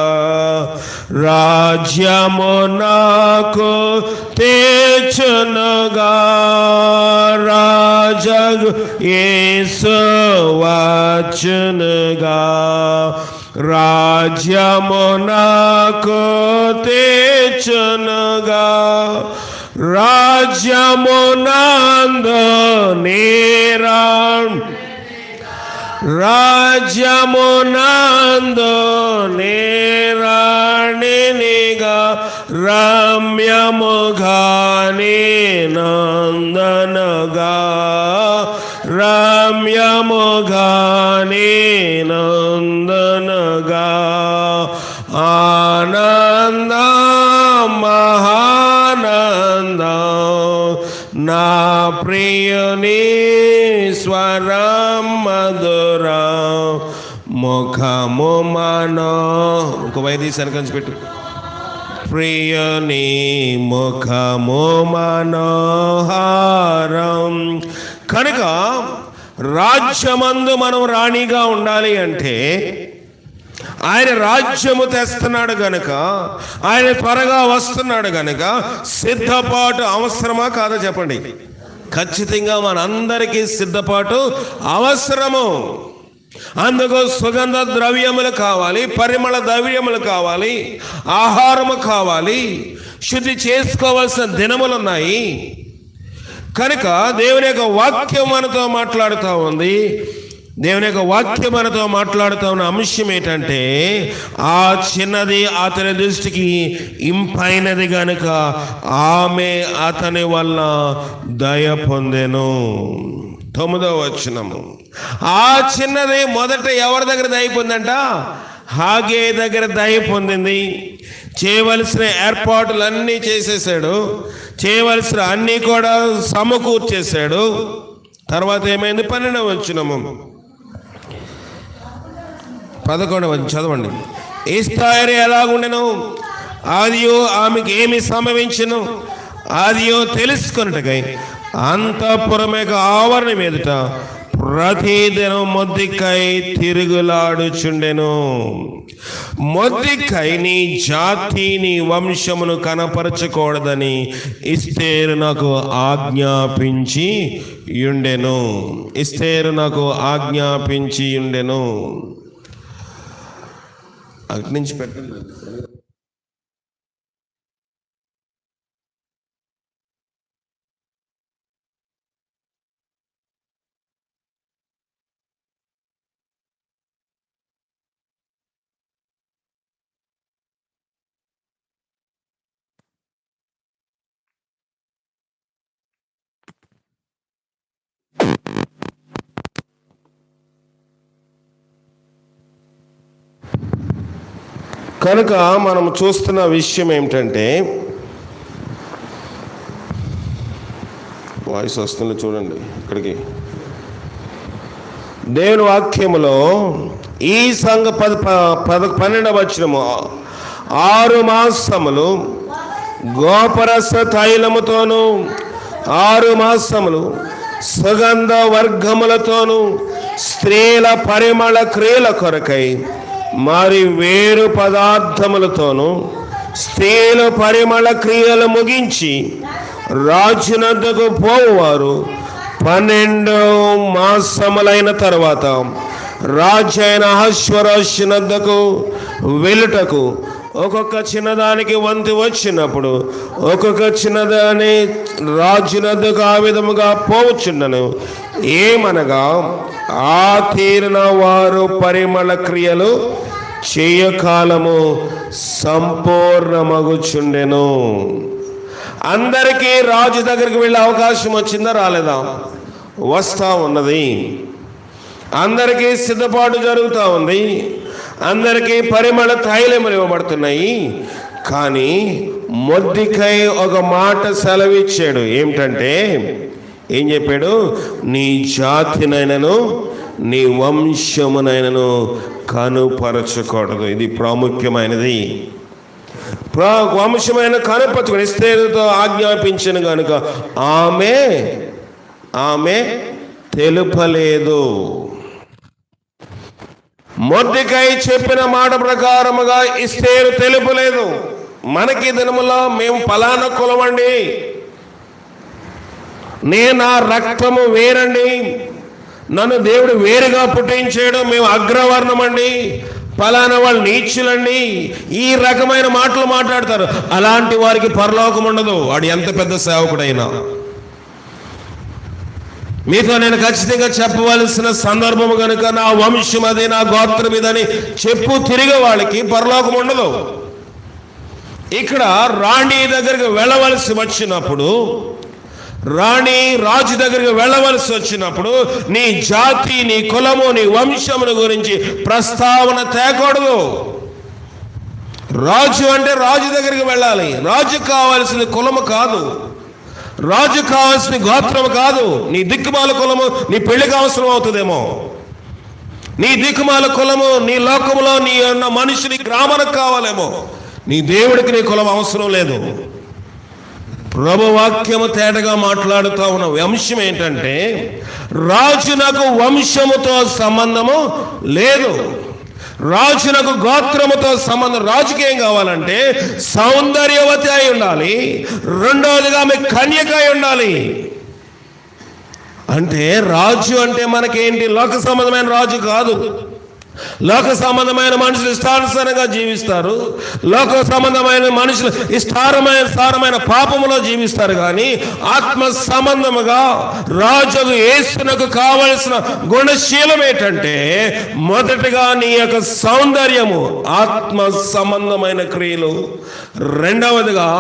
రాజ్యము నాకు తెచ్చునుగా. రాజగు యేసు వచ్చునుగా, రాజ్యము నాకు తెచ్చునుగా. రాజ్యమునందు రాణినిగా రమ్యముగా నందనగా, రమ్యముగా నందనగా. ఆనంద మహానందం నా ప్రియుని స్వరం మధురం, ముఖము మనో ఒక వైద్యశాన్ని కంచి పెట్టు. ప్రియుని ముఖము మనోహారం. కనుక రాజ్యమందు మనం రాణిగా ఉండాలి అంటే ఆయన రాజ్యము తెస్తున్నాడు గనుక, ఆయన త్వరగా వస్తున్నాడు గనుక సిద్ధపాటు అవసరమా కాదా చెప్పండి? ఖచ్చితంగా మనందరికీ సిద్ధపాటు అవసరము. అందుకు సుగంధ ద్రవ్యములు కావాలి, పరిమళ ద్రవ్యములు కావాలి, ఆహారము కావాలి, శుద్ధి చేసుకోవాల్సిన దినములు ఉన్నాయి. కనుక దేవుని యొక్క వాక్యం మనతో మాట్లాడుతూ ఉంది. దేవుని యొక్క వాక్యం మనతో మాట్లాడుతూ ఉన్న అంశం ఏంటంటే, ఆ చిన్నది అతని దృష్టికి ఇంపైనది గనుక ఆమె అతని వల్ల దయ పొందెను. 9వ వచనము. ఆ చిన్నది మొదట ఎవరి దగ్గర దయ పొందంట? హాగే దగ్గర దయ పొందింది. చేయవలసిన ఏర్పాట్లన్నీ చేసేసాడు, చేయవలసిన అన్నీ కూడా సమకూర్చేశాడు. తర్వాత ఏమైంది? 12వ వచనము. 11వ చదవండి. ఎస్తేరు ఎలాగుండెను? ఆదియో ఆమెకి ఏమి సంభవించెను? ఆదియో తెలుసుకొనుటకై అంతఃపురమేక ఆవరణ మీదట ప్రతిదినం మొద్దికై తిరుగులాడుచుండెను. మొద్దికై నీ జాతి నీ వంశమును కనపరచకూడదని ఎస్తేరు నాకు ఆజ్ఞాపించి యుండెను. ఎస్తేరు నాకు ఆజ్ఞాపించి యుండెను. అటు నుంచి పెట్టండి. కనుక మనం చూస్తున్న విషయం ఏమిటంటే, వాయిస్ వస్తుంది చూడండి ఇక్కడికి. దేవుని వాక్యములో ఈ సంఘ 12వ వచనము 6 మాసములు గోపరస తైలముతోను 6 మాసములు సుగంధ వర్గములతోను స్త్రీల పరిమళ క్రియల కొరకై మరి వేరు పదార్థములతోనూ స్త్రీల పరిమళ క్రియలు ముగించి రాజునద్దకు పోవారు 12 మాసములైన తర్వాత రాజైన అహష్వేరోషునద్దకు వెళ్ళుటకు ఒక్కొక్క చిన్నదానికి వంతు వచ్చినప్పుడు ఒక్కొక్క చిన్నదాని రాజునద్దకు ఆ విధముగా పోవచ్చుండను. ఏమనగా ఆ తీరిన వారు పరిమళ క్రియలు చేయకాలము సంపూర్ణమగుచుండెను. అందరికీ రాజు దగ్గరికి వెళ్ళే అవకాశం వచ్చిందా రాలేదా? వస్తా ఉన్నది. అందరికీ సిద్ధపాటు జరుగుతూ ఉంది. అందరికీ పరిమళ తైలములు ఇవ్వబడుతున్నాయి. కానీ మొర్దెకై ఒక మాట సెలవిచ్చాడు. ఏమిటంటే ఏం చెప్పాడు? నీ జాతినైనను నీ వంశమునైనను కనుపరచకూడదు. ఇది ప్రాముఖ్యమైనది. వంశమైన కనుపరచుకుని ఎస్తేరుతో ఆజ్ఞాపించను కనుక ఆమె తెలుపలేదు. మొర్దెకై చెప్పిన మాట ప్రకారముగా ఎస్తేరు తెలుపలేదు. మనకి దినములో మేము ఫలానా కులమండి, నా రక్తము వేరండి, నన్ను దేవుడు వేరుగా పుట్టించాడు, మేము అగ్రవర్ణమండి, ఫలానా వాళ్ళు నీచులండి, ఈ రకమైన మాటలు మాట్లాడతారు. అలాంటి వారికి పరలోకం ఉండదు, వాడు ఎంత పెద్ద సేవకుడైనా. మీతో నేను ఖచ్చితంగా చెప్పవలసిన సందర్భం కనుక నా వంశం అది, నా గోత్రం ఇదని చెప్పు తిరిగే వాళ్ళకి పరలోకం ఉండదు. ఇక్కడ రాణి దగ్గరికి వెళ్ళవలసి వచ్చినప్పుడు, రాజు దగ్గరికి వెళ్ళవలసి వచ్చినప్పుడు నీ జాతి, నీ కులము, నీ వంశమును గురించి ప్రస్తావన తేకూడదు. రాజు అంటే రాజు దగ్గరికి వెళ్ళాలి. రాజు కావాల్సిన కులము కాదు, రాజు కావాల్సిన గోత్రము కాదు. నీ దిక్కుమాల కులము నీ పెళ్లికి అవసరం అవుతుందేమో, నీ దిక్కుమాల కులము నీ లోకములో నీ ఉన్న మనిషిని గ్రామానికి కావాలేమో. నీ దేవుడికి నీ కులం అవసరం లేదు. ప్రభు వాక్యము తేటగా మాట్లాడుతూ ఉన్న వంశం ఏంటంటే, రాజునకు వంశముతో సంబంధము లేదు, రాజునకు గోత్రముతో సంబంధం. రాజుకి ఏం కావాలంటే సౌందర్యవతి అయి ఉండాలి, రెండవదిగా ఆమె కన్యక అయి ఉండాలి. అంటే రాజు అంటే మనకేంటి? లోక సంబంధమైన రాజు కాదు. లోక సంబంధమైన మనుషులు ఇష్టానుసారంగా జీవిస్తారు, లోక సంబంధమైన మనుషులు ఇష్టారమైన పాపములో జీవిస్తారు. కానీ ఆత్మ సంబంధముగా రాజుకు యేసునకు కావలసిన గుణశీలం ఏంటంటే, మొదటగా నీ యొక్క సౌందర్యము, ఆత్మ సంబంధమైన క్రియలు. రెండవదిగా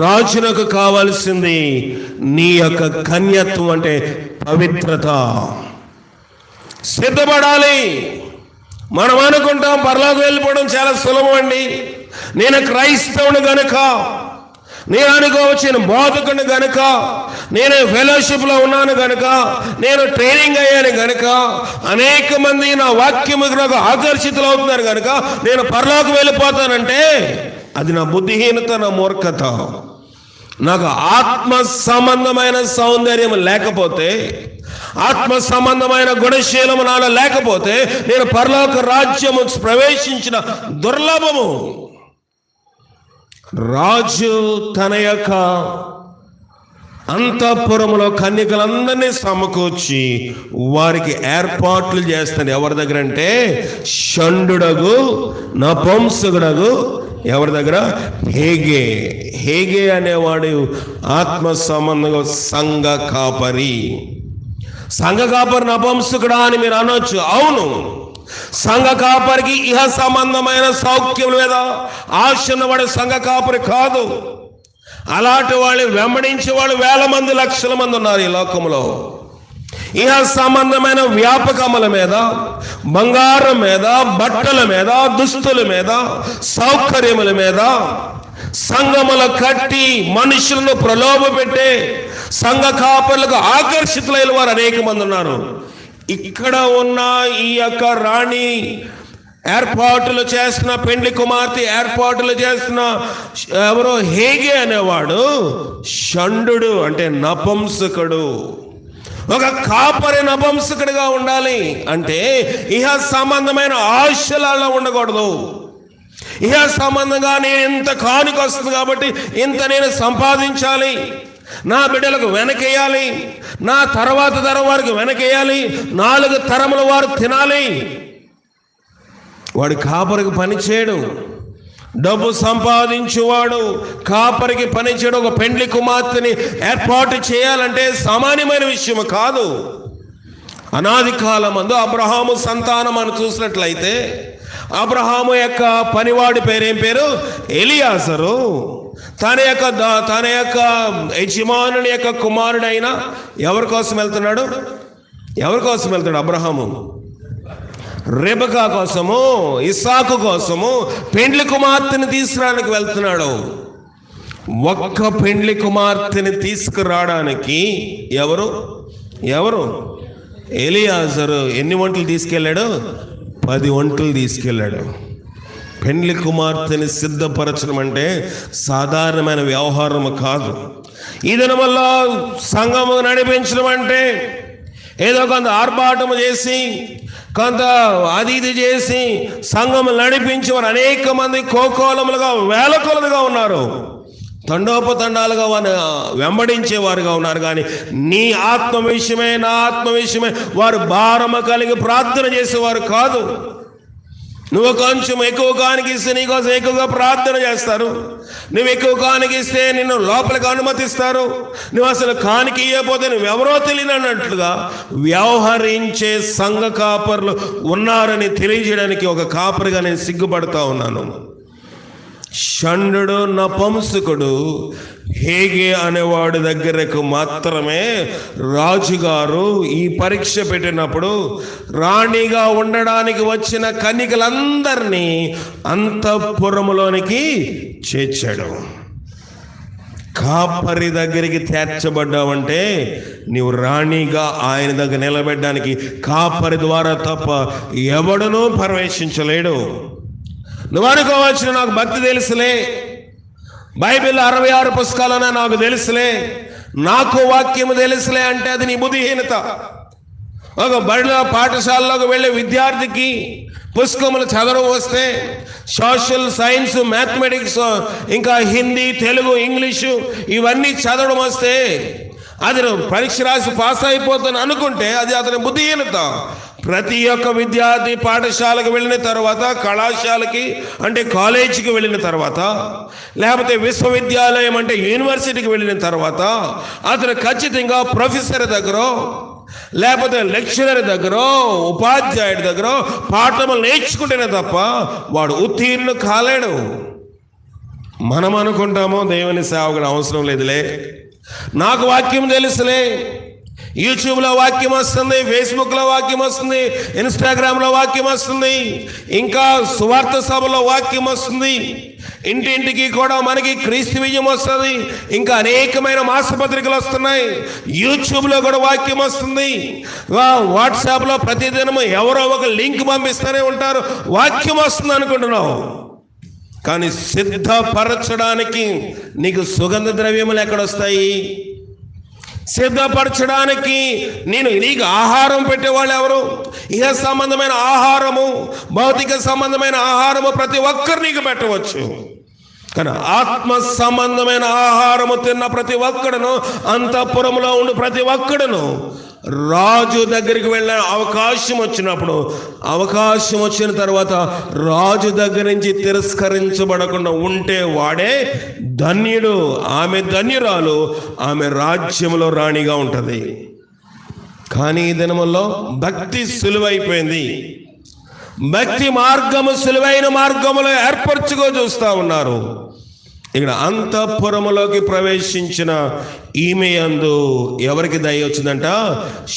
రాజునకు కావాల్సింది నీ యొక్క కన్యత్వం, అంటే పవిత్రత. సిద్ధపడాలి. మనం అనుకుంటాం పరలోకం వెళ్ళిపోవడం చాలా సులభం అండి, నేను క్రైస్తవుని గనుక, నేను అనుకోవచ్చు నేను బోధకుని గనుక, నేను ఫెలోషిప్లో ఉన్నాను గనుక, నేను ట్రైనింగ్ అయ్యాను గనుక, అనేక మంది నా వాక్యముకు నాకు ఆకర్షితులు అవుతున్నారు కనుక నేను పరలోకం వెళ్ళిపోతానంటే అది నా బుద్ధిహీనత, నా మూర్ఖత. నాకు ఆత్మ సంబంధమైన సౌందర్యం లేకపోతే, ఆత్మ సంబంధమైన గుణశీలము నాలో లేకపోతే నేను పరలోక రాజ్యము ప్రవేశించిన దుర్లభము. రాజు తన యొక్క అంతఃపురములో కన్యకలందరినీ సమకూర్చి వారికి ఏర్పాట్లు చేస్తాడు. ఎవరి దగ్గర అంటే షండుడగు నపుంసకుడగు ఎవరి దగ్గర? హేగే అనేవాడు ఆత్మ సంబంధంగా సంఘ కాపరి. సంఘ కాపరి నపుంసకుడా అని మీరు అనొచ్చు. అవును, సంఘ కాపరికి ఇహ సంబంధమైన సౌఖ్యం లేదా ఆశ ఉన్నవాడు సంఘ కాపరి కాదు. అలాంటి వాళ్ళు వెంబడించే వాళ్ళు వేల మంది, లక్షల మంది ఉన్నారు ఈ లోకంలో. ఇహ సంబంధమైన వ్యాపకముల మీద, బంగారం మీద, బట్టల మీద, దుస్తుల మీద, సౌకర్యముల మీద సంఘముల కట్టి మనుషులను ప్రలోభ పెట్టే సంఘ కాపర్లకు ఆకర్షితులైన వారు అనేక మంది ఉన్నారు. ఇక్కడ ఉన్న ఈ యొక్క రాణి ఏర్పాట్లు చేస్తున్న, పెండ్లి కుమార్తె ఏర్పాట్లు చేస్తున్న ఎవరో హేగే అనేవాడు షండు, అంటే నపుంసకుడు. ఒక కాపరి నపుంసకుడిగా ఉండాలి అంటే ఇహ సంబంధమైన ఆశలలో ఉండకూడదు. ఇహ సంబంధంగా నేను ఇంత కానుక వస్తుంది కాబట్టి ఇంత నేను సంపాదించాలి, నా బిడ్డలకు వెనకేయాలి, నా తర్వాత తరం వారికి వెనకేయాలి, 4 తరముల వారు తినాలి. వాడు కాపరికి పని చేయడు. డబ్బు సంపాదించువాడు కాపరికి పని చేయడు. ఒక పెండ్లి కుమార్తెని ఏర్పాటు చేయాలంటే సామాన్యమైన విషయం కాదు. అనాది కాలమందు అబ్రహాము సంతానం అని చూసినట్లయితే అబ్రహాము యొక్క పనివాడి పేరేం పేరు? ఎలియాజరు. తన యొక్క యజమానుని యొక్క కుమారుడైన ఎవరి కోసం వెళ్తున్నాడు? అబ్రహాము రెబెకా కోసము, ఇస్సాకు కోసము పెండ్లి కుమార్తెని తీసుకురావడానికి వెళ్తున్నాడు. ఒక్క పెండ్లి కుమార్తెని తీసుకురావడానికి ఎవరు? ఎలియాజరు ఎన్ని వంటలు తీసుకెళ్ళాడు? 10 వంటలు తీసుకెళ్ళాడు. పెండ్లి కుమార్తెని సిద్ధపరచడం అంటే సాధారణమైన వ్యవహారం కాదు. ఈ దినం వల్ల సంఘము నడిపించడం అంటే ఏదో కొంత ఆర్భాటము చేసి, కొంత అది చేసి సంఘము నడిపించి వారు అనేక మంది కోకోలములుగా వేల కొలదుగా ఉన్నారు. తండోపతండాలుగా వారిని వెంబడించేవారుగా ఉన్నారు. కానీ నీ ఆత్మ విషయమే, నా ఆత్మ విషయమే వారు భారము కలిగి ప్రార్థన చేసేవారు కాదు. నువ్వు కొంచెం ఎక్కువ కానికిస్తే నీకోసం ఎక్కువగా ప్రార్థన చేస్తారు. నువ్వు ఎక్కువ కానికిస్తే నిన్ను లోపలికి అనుమతిస్తారు. నువ్వు అసలు కానికి ఇవ్వకపోతే నువ్వెవరో తెలియనట్లుగా వ్యవహరించే సంఘ కాపర్లు ఉన్నారని తెలియజేయడానికి ఒక కాపరిగా నేను సిగ్గుపడతా ఉన్నాను. షండు నపుంసకుడు హేగే అనేవాడి దగ్గరకు మాత్రమే రాజుగారు ఈ పరీక్ష పెట్టినప్పుడు రాణిగా ఉండడానికి వచ్చిన కన్యకలందరినీ అంతఃపురములోనికి చేర్చాడు. కాపరి దగ్గరికి చేర్చబడ్డావంటే నీవు రాణిగా ఆయన దగ్గర నిలబెట్టడానికి కాపరి ద్వారా తప్ప ఎవడనూ ప్రవేశించలేడు. నువ్వు అనుకోవచ్చు, నాకు భక్తి తెలుసులే, బైబిల్ 66 పుస్తకాలనే నాకు తెలుసులే, నాకు వాక్యము తెలుసులే అంటే అది నీ బుద్ధిహీనత. ఒక బడిలో పాఠశాలలోకి వెళ్ళే విద్యార్థికి పుస్తకములు చదవడం వస్తే, సోషల్ సైన్స్, మ్యాథమెటిక్స్, ఇంకా హిందీ, తెలుగు, ఇంగ్లీషు ఇవన్నీ చదవడం వస్తే అది పరీక్ష రాసి పాస్ అయిపోతాను అనుకుంటే అది అతని బుద్ధిహీనత. ప్రతి ఒక్క విద్యార్థి పాఠశాలకు వెళ్ళిన తర్వాత, కళాశాలకి అంటే కాలేజీకి వెళ్ళిన తర్వాత, లేకపోతే విశ్వవిద్యాలయం అంటే యూనివర్సిటీకి వెళ్ళిన తర్వాత అతను ఖచ్చితంగా ప్రొఫెసర్ దగ్గర, లేకపోతే లెక్చరర్ దగ్గర, ఉపాధ్యాయుడి దగ్గర పాఠములు నేర్చుకుంటేనే తప్ప వాడు ఉత్తీర్ణుడు కాలేడు. మనం అనుకుంటామో దేవుని సేవకుడు అవసరం లేదులే, నాకు వాక్యం తెలుసులే, యూట్యూబ్లో వాక్యం వస్తుంది, ఫేస్బుక్లో వాక్యం వస్తుంది, ఇన్స్టాగ్రామ్లో వాక్యం వస్తుంది, ఇంకా సువార్త సభలో వాక్యం వస్తుంది, ఇంటింటికి కూడా మనకి క్రీస్తు విజయం వస్తుంది, ఇంకా అనేకమైన మాసపత్రికలు వస్తున్నాయి, యూట్యూబ్లో కూడా వాక్యం వస్తుంది, వాట్సాప్లో ప్రతిదినం ఎవరో ఒక లింక్ పంపిస్తూనే ఉంటారు, వాక్యం వస్తుంది అనుకుంటున్నావు. కానీ సిద్ధపరచడానికి నీకు సుగంధ ద్రవ్యములు ఎక్కడొస్తాయి? సిద్ధపరచడానికి నీకు ఆహారం పెట్టేవాళ్ళు ఎవరు? ఇహ సంబంధమైన ఆహారము, భౌతిక సంబంధమైన ఆహారము ప్రతి ఒక్కరు నీకు పెట్టవచ్చు. కానీ ఆత్మ సంబంధమైన ఆహారము తిన్న ప్రతి ఒక్కడును, అంతఃపురంలో ఉండి ప్రతి ఒక్కడును రాజు దగ్గరికి వెళ్ళే అవకాశం వచ్చిన తర్వాత రాజు దగ్గర నుంచి తిరస్కరించబడకుండా ఉంటే వాడే ధన్యుడు, ఆమె ధన్యురాలు, ఆమె రాజ్యంలో రాణిగా ఉంటుంది. కానీ ఈ దినముల్లో భక్తి సులువైపోయింది. భక్తి మార్గము సులువైన మార్గములో ఏర్పరచుకో చూస్తూ ఉన్నారు. ఇక్కడ అంతఃపురములోకి ప్రవేశించిన ఈమె యందు ఎవరికి దయ వచ్చిందంట?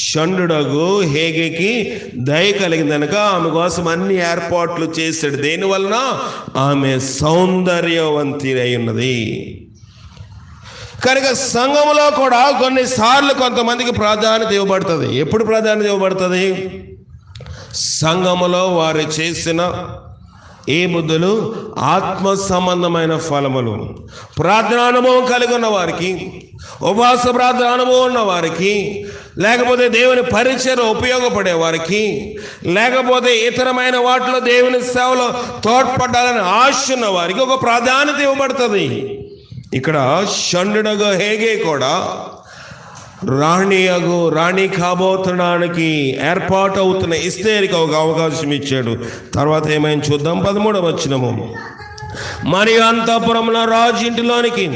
షండుడగు హేగేకి దయ కలిగిందనక ఆమె కోసం అన్ని ఏర్పాట్లు చేశాడు. దేనివలన? ఆమె సౌందర్యవంతి అయి ఉన్నది. కనుక సంఘములో కూడా కొన్నిసార్లు కొంతమందికి ప్రాధాన్యత ఇవ్వబడుతుంది. ఎప్పుడు ప్రాధాన్యత ఇవ్వబడుతుంది? సంఘములో వారు చేసిన ఏ బుద్ధులు? ఆత్మ సంబంధమైన ఫలములు. ప్రార్థనా అనుభవం కలిగి ఉన్న వారికి, ఉపవాస ప్రార్థన అనుభవం ఉన్న వారికి, లేకపోతే దేవుని పరిచయం ఉపయోగపడే వారికి, లేకపోతే ఇతరమైన వాటిలో దేవుని సేవలో తోడ్పడాలని ఆశ ఉన్న వారికి ఒక ప్రాధాన్యత ఇవ్వబడుతుంది. ఇక్కడ షండుడగు హేగే కూడా రాణి కాబోతున్నానికి ఏర్పాటు అవుతున్న ఎస్తేరుకి ఒక అవకాశం ఇచ్చాడు. తర్వాత ఏమైనా చూద్దాం. 13వ వచనము. మరి అంతఃపురంలో రాజు ఇంటిలోనికి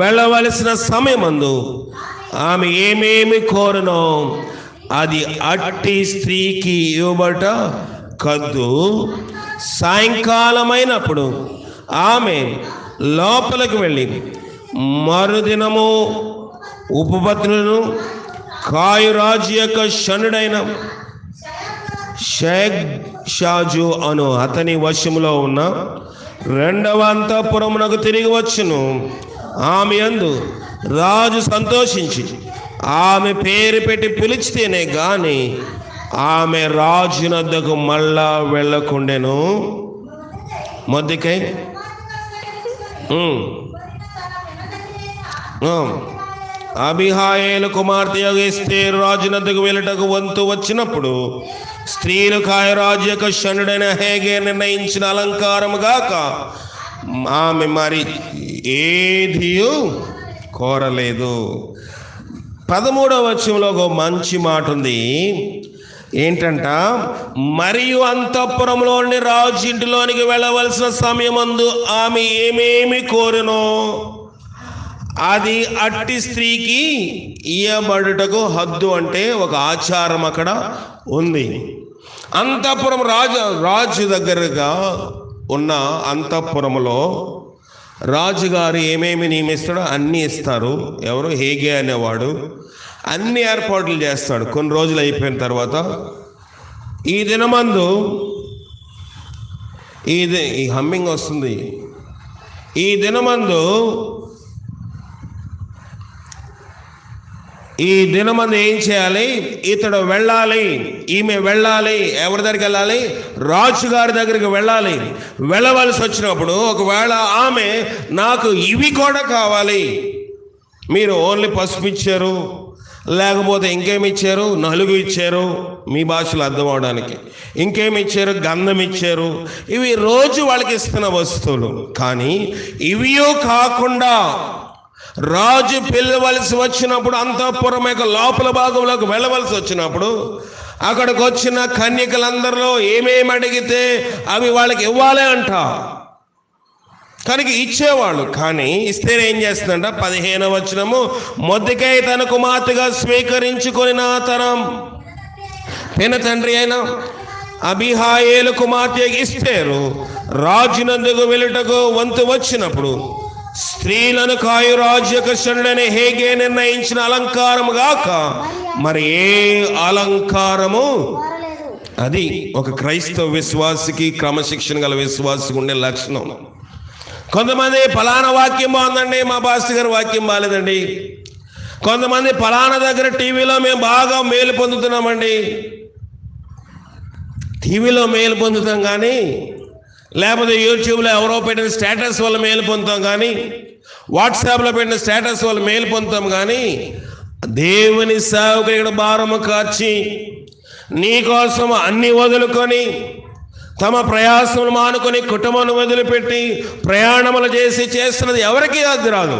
వెళ్ళవలసిన సమయమందు ఆమె ఏమేమి కోరునో అది అట్టి స్త్రీకి ఇవ్వబట కద్దు. సాయంకాలమైనప్పుడు ఆమె లోపలికి వెళ్ళి మరుదినము ఉపపత్నులను కాయురాజు యొక్క షణుడైన షేగ్షాజు అను అతని వశములో ఉన్న 2వ అంతఃపురమునకు తిరిగి వచ్చును. ఆమె యందు రాజు సంతోషించి ఆమె పేరు పెట్టి పిలిచితేనే గాని ఆమె రాజునద్దకు మళ్ళా వెళ్ళకుండెను. మొద్దికై అబీహాయేలు కుమార్తె ఎస్తేరు రాజునద్దకు వెళ్ళటకు వంతు వచ్చినప్పుడు స్త్రీలు కాయరాజు యొక్క షణుడైన హేగే నిర్ణయించిన అలంకారము గాక ఆమె మరి ఏది కోరలేదు. 13వ వచనంలో ఒక మంచి మాట ఉంది. ఏంటంట? మరియు అంతఃపురంలోని రాజు ఇంటిలోనికి వెళ్ళవలసిన సమయమందు ఆమె ఏమేమి కోరునో అది అట్టి స్త్రీకి ఇయ్యబడుటకు హద్దు. అంటే ఒక ఆచారం అక్కడ ఉంది. అంతఃపురం రాజు దగ్గరగా ఉన్న అంతఃపురంలో రాజుగారు ఏమేమి నియమిస్తాడో అన్నీ ఇస్తారు. ఎవరు? హేగే అనేవాడు అన్ని ఏర్పాట్లు చేస్తాడు. కొన్ని రోజులు అయిపోయిన తర్వాత ఈ దినమందు ఈ హమ్మింగ్ వస్తుంది. ఈ దినమందు ఏం చేయాలి? ఇతడు వెళ్ళాలి, ఈమె వెళ్ళాలి. ఎవరి దగ్గరికి వెళ్ళాలి? రాజుగారి దగ్గరికి వెళ్ళాలి. వెళ్ళవలసి వచ్చినప్పుడు ఒకవేళ ఆమె నాకు ఇవి కూడా కావాలి, మీరు ఓన్లీ పసుపు ఇచ్చారు, లేకపోతే ఇంకేమి ఇచ్చారు? నలుగు ఇచ్చారు, మీ భాషలో అర్థం అవడానికి. ఇంకేమి ఇచ్చారు? గంధం ఇచ్చారు. ఇవి రోజు వాళ్ళకి ఇస్తున్న వస్తువులు. కానీ ఇవియో కాకుండా రాజు పిలవలసి వచ్చినప్పుడు, అంతఃపురం యొక్క లోపల భాగంలోకి వెళ్ళవలసి వచ్చినప్పుడు అక్కడికి వచ్చిన కన్యకలందరిలో ఏమేమి అడిగితే అవి వాళ్ళకి ఇవ్వాలి అంట. కనుక ఇచ్చేవాళ్ళు. కానీ ఇస్తే ఏం చేస్తుందంట? 15వ వచనము. మొర్దెకై తన కుమార్తెగా స్వీకరించుకొని తన పిన తండ్రి అయిన అబీహాయేలు కుమార్తె ఎస్తేరు రాజునందుకు వెళ్ళుటకు వంతు వచ్చినప్పుడు స్త్రీలను కాయు రాజు యొక్క షణుడైన హేగే నిర్ణయించిన అలంకారము గాక మరి ఏ అలంకారము? అది ఒక క్రైస్తవ విశ్వాసికి, క్రమశిక్షణ గల విశ్వాసికి ఉండే లక్షణం. కొంతమంది ఫలానా వాక్యం బాగుందండి, మా పాస్టర్ గారి వాక్యం బాగాలేదండి. కొంతమంది ఫలానా దగ్గర టీవీలో మేము బాగా మేలు పొందుతున్నామండి. టీవీలో మేలు పొందుతాం కానీ, లేకపోతే యూట్యూబ్లో ఎవరో పెట్టిన స్టేటస్ వల్ల మేలు పొందుతాం కానీ, వాట్సాప్లో పెట్టిన స్టేటస్ వల్ల మేలు పొందుతాం కానీ, దేవుని సేవకుడు ఇక్కడ భారము కార్చి నీకోసం అన్ని వదులుకొని తమ ప్రయాసములు మానుకొని కుటుంబాన్ని వదిలిపెట్టి ప్రయాణములు చేస్తున్నది ఎవరికి అది రాదు.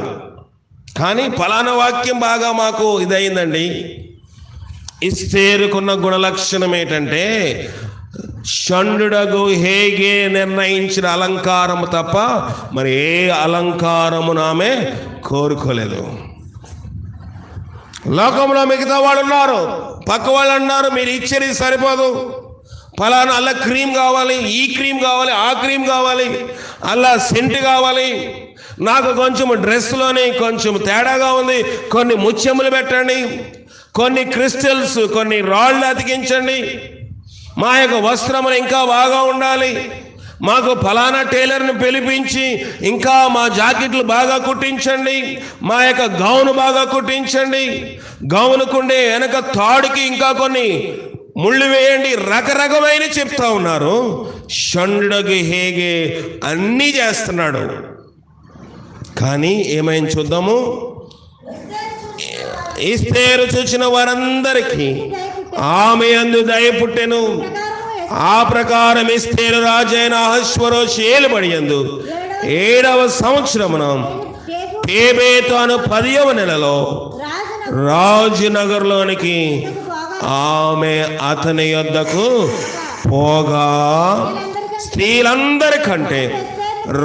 కానీ ఫలానా వాక్యం బాగా మాకు ఇదయిందండి. ఎస్తేరుకున్న గుణలక్షణం ఏంటంటే షండుడగు హేగే నిర్ణయించిన అలంకారము తప్ప మరి ఏ అలంకారము ఆమె కోరుకోలేదు. లోకంలో మిగతా వాళ్ళు ఉన్నారు, పక్క వాళ్ళు అన్నారు మీరు ఇచ్చేది సరిపోదు, ఫలానా అలా క్రీమ్ కావాలి, ఈ క్రీమ్ కావాలి, ఆ క్రీమ్ కావాలి, అలా సెంట్ కావాలి, నాకు కొంచెం డ్రెస్లోనే కొంచెం తేడాగా ఉంది, కొన్ని ముత్యములు పెట్టండి, కొన్ని క్రిస్టల్స్, కొన్ని రాళ్ళు అతికించండి, మా యొక్క వస్త్రములు ఇంకా బాగా ఉండాలి, మాకు ఫలానా టైలర్ని పిలిపించి ఇంకా మా జాకెట్లు బాగా కుట్టించండి, మా యొక్క గౌను బాగా కుట్టించండి, గౌనుకుండే వెనక తాడుకి ఇంకా కొన్ని ముళ్ళు వేయండి, రకరకమైన చెప్తా ఉన్నారు. షండుడగు హేగే అన్నీ చేస్తున్నాడు. కానీ ఏమైంది చూద్దాము. ఎస్తేరు చూచిన వారందరికీ ఆమె యందు దయ పుట్టెను. ఆ ప్రకారం ఎస్తేరు రాజైన అహష్వేరోషు ఏలుబడి యందు 7వ సంవత్సరమున తేబేతు అను 10వ నెలలో రాజునగర్లోనికి ఆమె అతని యొద్దకు పోగా స్త్రీలందరికంటే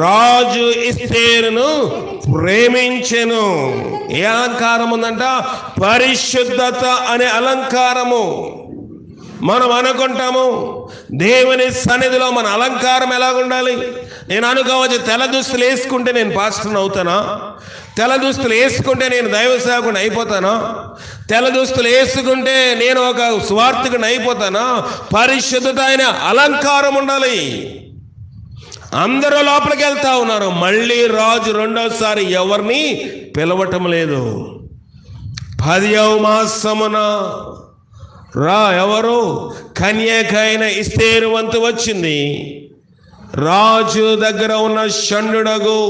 రాజు ఎస్తేరును ప్రేమించెను. ఏ అలంకారం ఉందంట? పరిశుద్ధత అనే అలంకారము. మనం అనుకుంటాము దేవుని సన్నిధిలో మన అలంకారం ఎలాగుండాలి. నేను అనుకోవచ్చు, తెల్ల దుస్తులు వేసుకుంటే నేను పాస్టర్ని అవుతానా? తెల్ల దుస్తులు వేసుకుంటే నేను దైవ సేవకుని అయిపోతానా? తెల్ల దుస్తులు వేసుకుంటే నేను ఒక స్వార్థకుని అయిపోతానా? పరిశుద్ధత అయిన అలంకారం ఉండాలి. అందరూ లోపలికి వెళ్తా ఉన్నారు. మళ్ళీ రాజు రెండోసారి ఎవరిని పిలవటం లేదు. 10వ మాసమున ఎవరు? కన్యకైన ఎస్తేరు వంతు వచ్చింది. రాజు దగ్గర ఉన్న షండుడగు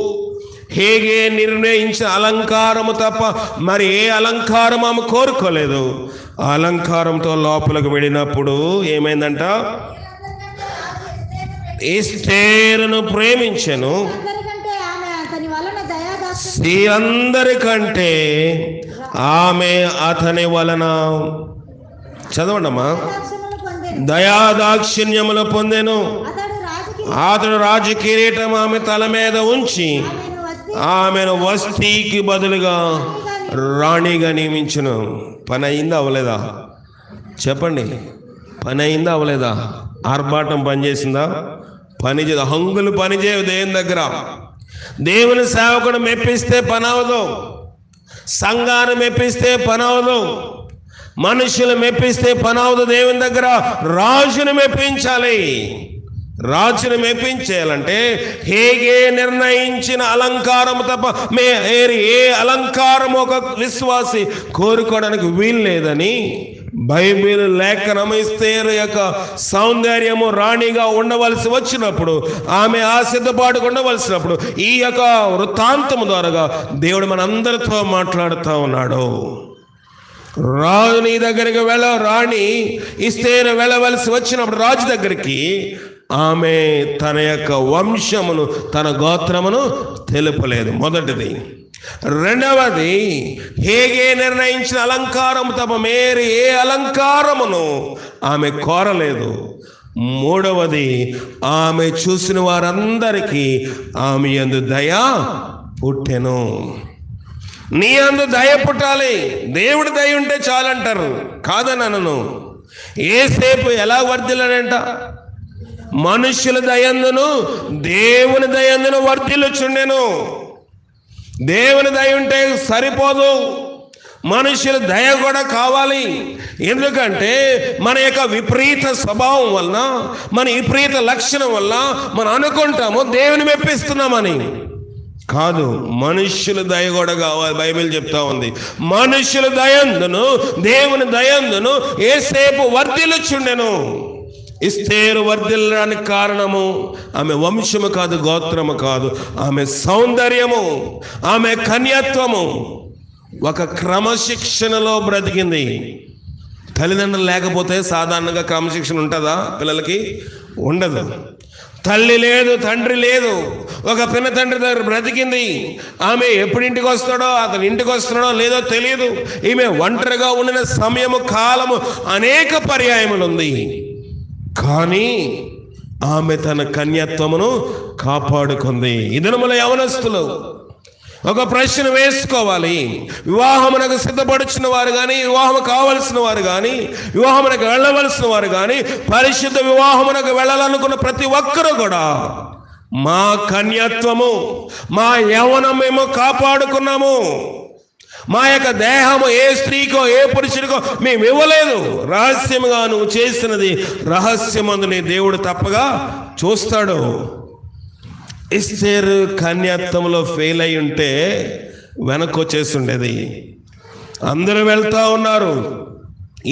హేగే నిర్ణయించిన అలంకారము తప్ప మరి ఏ అలంకారం ఆమె కోరుకోలేదు. ఆ అలంకారంతో లోపలికి వెళ్ళినప్పుడు ఏమైందంట? ఎస్తేరును ప్రేమించెను. స్త్రీలందరికంటే ఆమె అతని వలన, చదవండమ్మా, దయాదాక్షిణ్యములు పొందెను. అతడు రాజు కిరీటం ఆమె తల మీద ఉంచి ఆమెను వస్తీకి బదులుగా రాణిగా నియమించును. పని అయిందా అవ్వలేదా? చెప్పండి, పని అయిందా అవ్వలేదా? ఆర్భాటం పనిచేసిందా? పని చే హంగులు పని చేయవు దేవుని దగ్గర. దేవుని సేవకుడు మెప్పిస్తే పని అవదు, సంఘాన్ని మెప్పిస్తే పని అవదు, మనుషులు మెప్పిస్తే పని అవదు. దేవుని దగ్గర రాజును మెప్పించాలి. రాజును మెప్పించేయాలంటే హేగే నిర్ణయించిన అలంకారం తప్ప ఏ అలంకారం ఒక విశ్వాసి కోరుకోవడానికి వీలు లేదని బైబిల్ లేఖనం ఎస్తేరు యొక్క సౌందర్యము రాణిగా ఉండవలసి వచ్చినప్పుడు, ఆమె ఆ సిద్ధపాటుకు ఉండవలసినప్పుడు ఈ యొక్క వృత్తాంతము ద్వారా దేవుడు మనందరితో మాట్లాడుతూ ఉన్నాడు. రాజు నీ దగ్గరికి రాణి ఎస్తేరు వెళ్ళవలసి వచ్చినప్పుడు రాజు దగ్గరికి ఆమె తన యొక్క వంశమును, తన గోత్రమును తెలుపలేదు. మొదటిది. రెండవది, హేగే నిర్ణయించిన అలంకారం తప్ప మేరీ ఏ అలంకారమును ఆమె కోరలేదు. మూడవది, ఆమె చూసిన వారందరికీ ఆమె యందు దయ పుట్టెను. నీ యందు దయ పుట్టాలి. దేవుడి దయ ఉంటే చాలంటారు, కాదనను. ఏసేపు ఎలా వర్ధిల్లాడంట? మనుష్యుల దయందును దేవుని దయందును వర్ధిల్లుచుండెను. దేవుని దయ ఉంటే సరిపోదు, మనుషుల దయ కూడా కావాలి. ఎందుకంటే మన యొక్క విపరీత స్వభావం వలన, మన విపరీత లక్షణం వల్ల మనం అనుకుంటాము దేవుని మెప్పిస్తున్నామని. కాదు, మనుష్యుల దయ కూడా కావాలి. బైబిల్ చెప్తా ఉంది, మనుష్యుల దయందును దేవుని దయందును యేసేపు వర్ధిల్లుచుండెను. ఎస్తేరు వర్ధిల్లడానికి కారణము ఆమె వంశము కాదు, గోత్రము కాదు, ఆమె సౌందర్యము, ఆమె కన్యత్వము. ఒక క్రమశిక్షణలో బ్రతికింది. తల్లిదండ్రులు లేకపోతే సాధారణంగా క్రమశిక్షణ ఉంటుందా పిల్లలకి? ఉండదు. తల్లి లేదు, తండ్రి లేదు, ఒక పిన్న తండ్రి దగ్గర బ్రతికింది. ఆమె ఎప్పుడు ఇంటికి వస్తాడో, అతను ఇంటికి వస్తున్నాడో లేదో తెలియదు. ఈమె ఒంటరిగా ఉండిన సమయము, కాలము అనేక పర్యాయములు ఉంది. కానీ ఆమె తన కన్యత్వమును కాపాడుకుంది. ఈ దినముల యవనస్తులు ఒక ప్రశ్న వేసుకోవాలి. వివాహమునకు సిద్ధపడుచున్న వారు కానీ, వివాహము కావలసిన వారు కానీ, వివాహమునకు వెళ్ళవలసిన వారు కానీ, పరిశుద్ధ వివాహమునకు వెళ్ళాలనుకున్న ప్రతి ఒక్కరూ కూడా మా కన్యత్వము, మా యవనం మేము కాపాడుకున్నాము. మా యొక్క దేహము ఏ స్త్రీకో ఏ పురుషుడికో మేము ఇవ్వలేదు. రహస్యముగా నువ్వు చేసినది రహస్యమందు నీ దేవుడు తప్పగా చూస్తాడు. ఎస్తేరు కన్యత్వంలో ఫెయిల్ అయి ఉంటే వెనక్కి వచ్చేస్తుండేది. అందరూ వెళ్తా ఉన్నారు,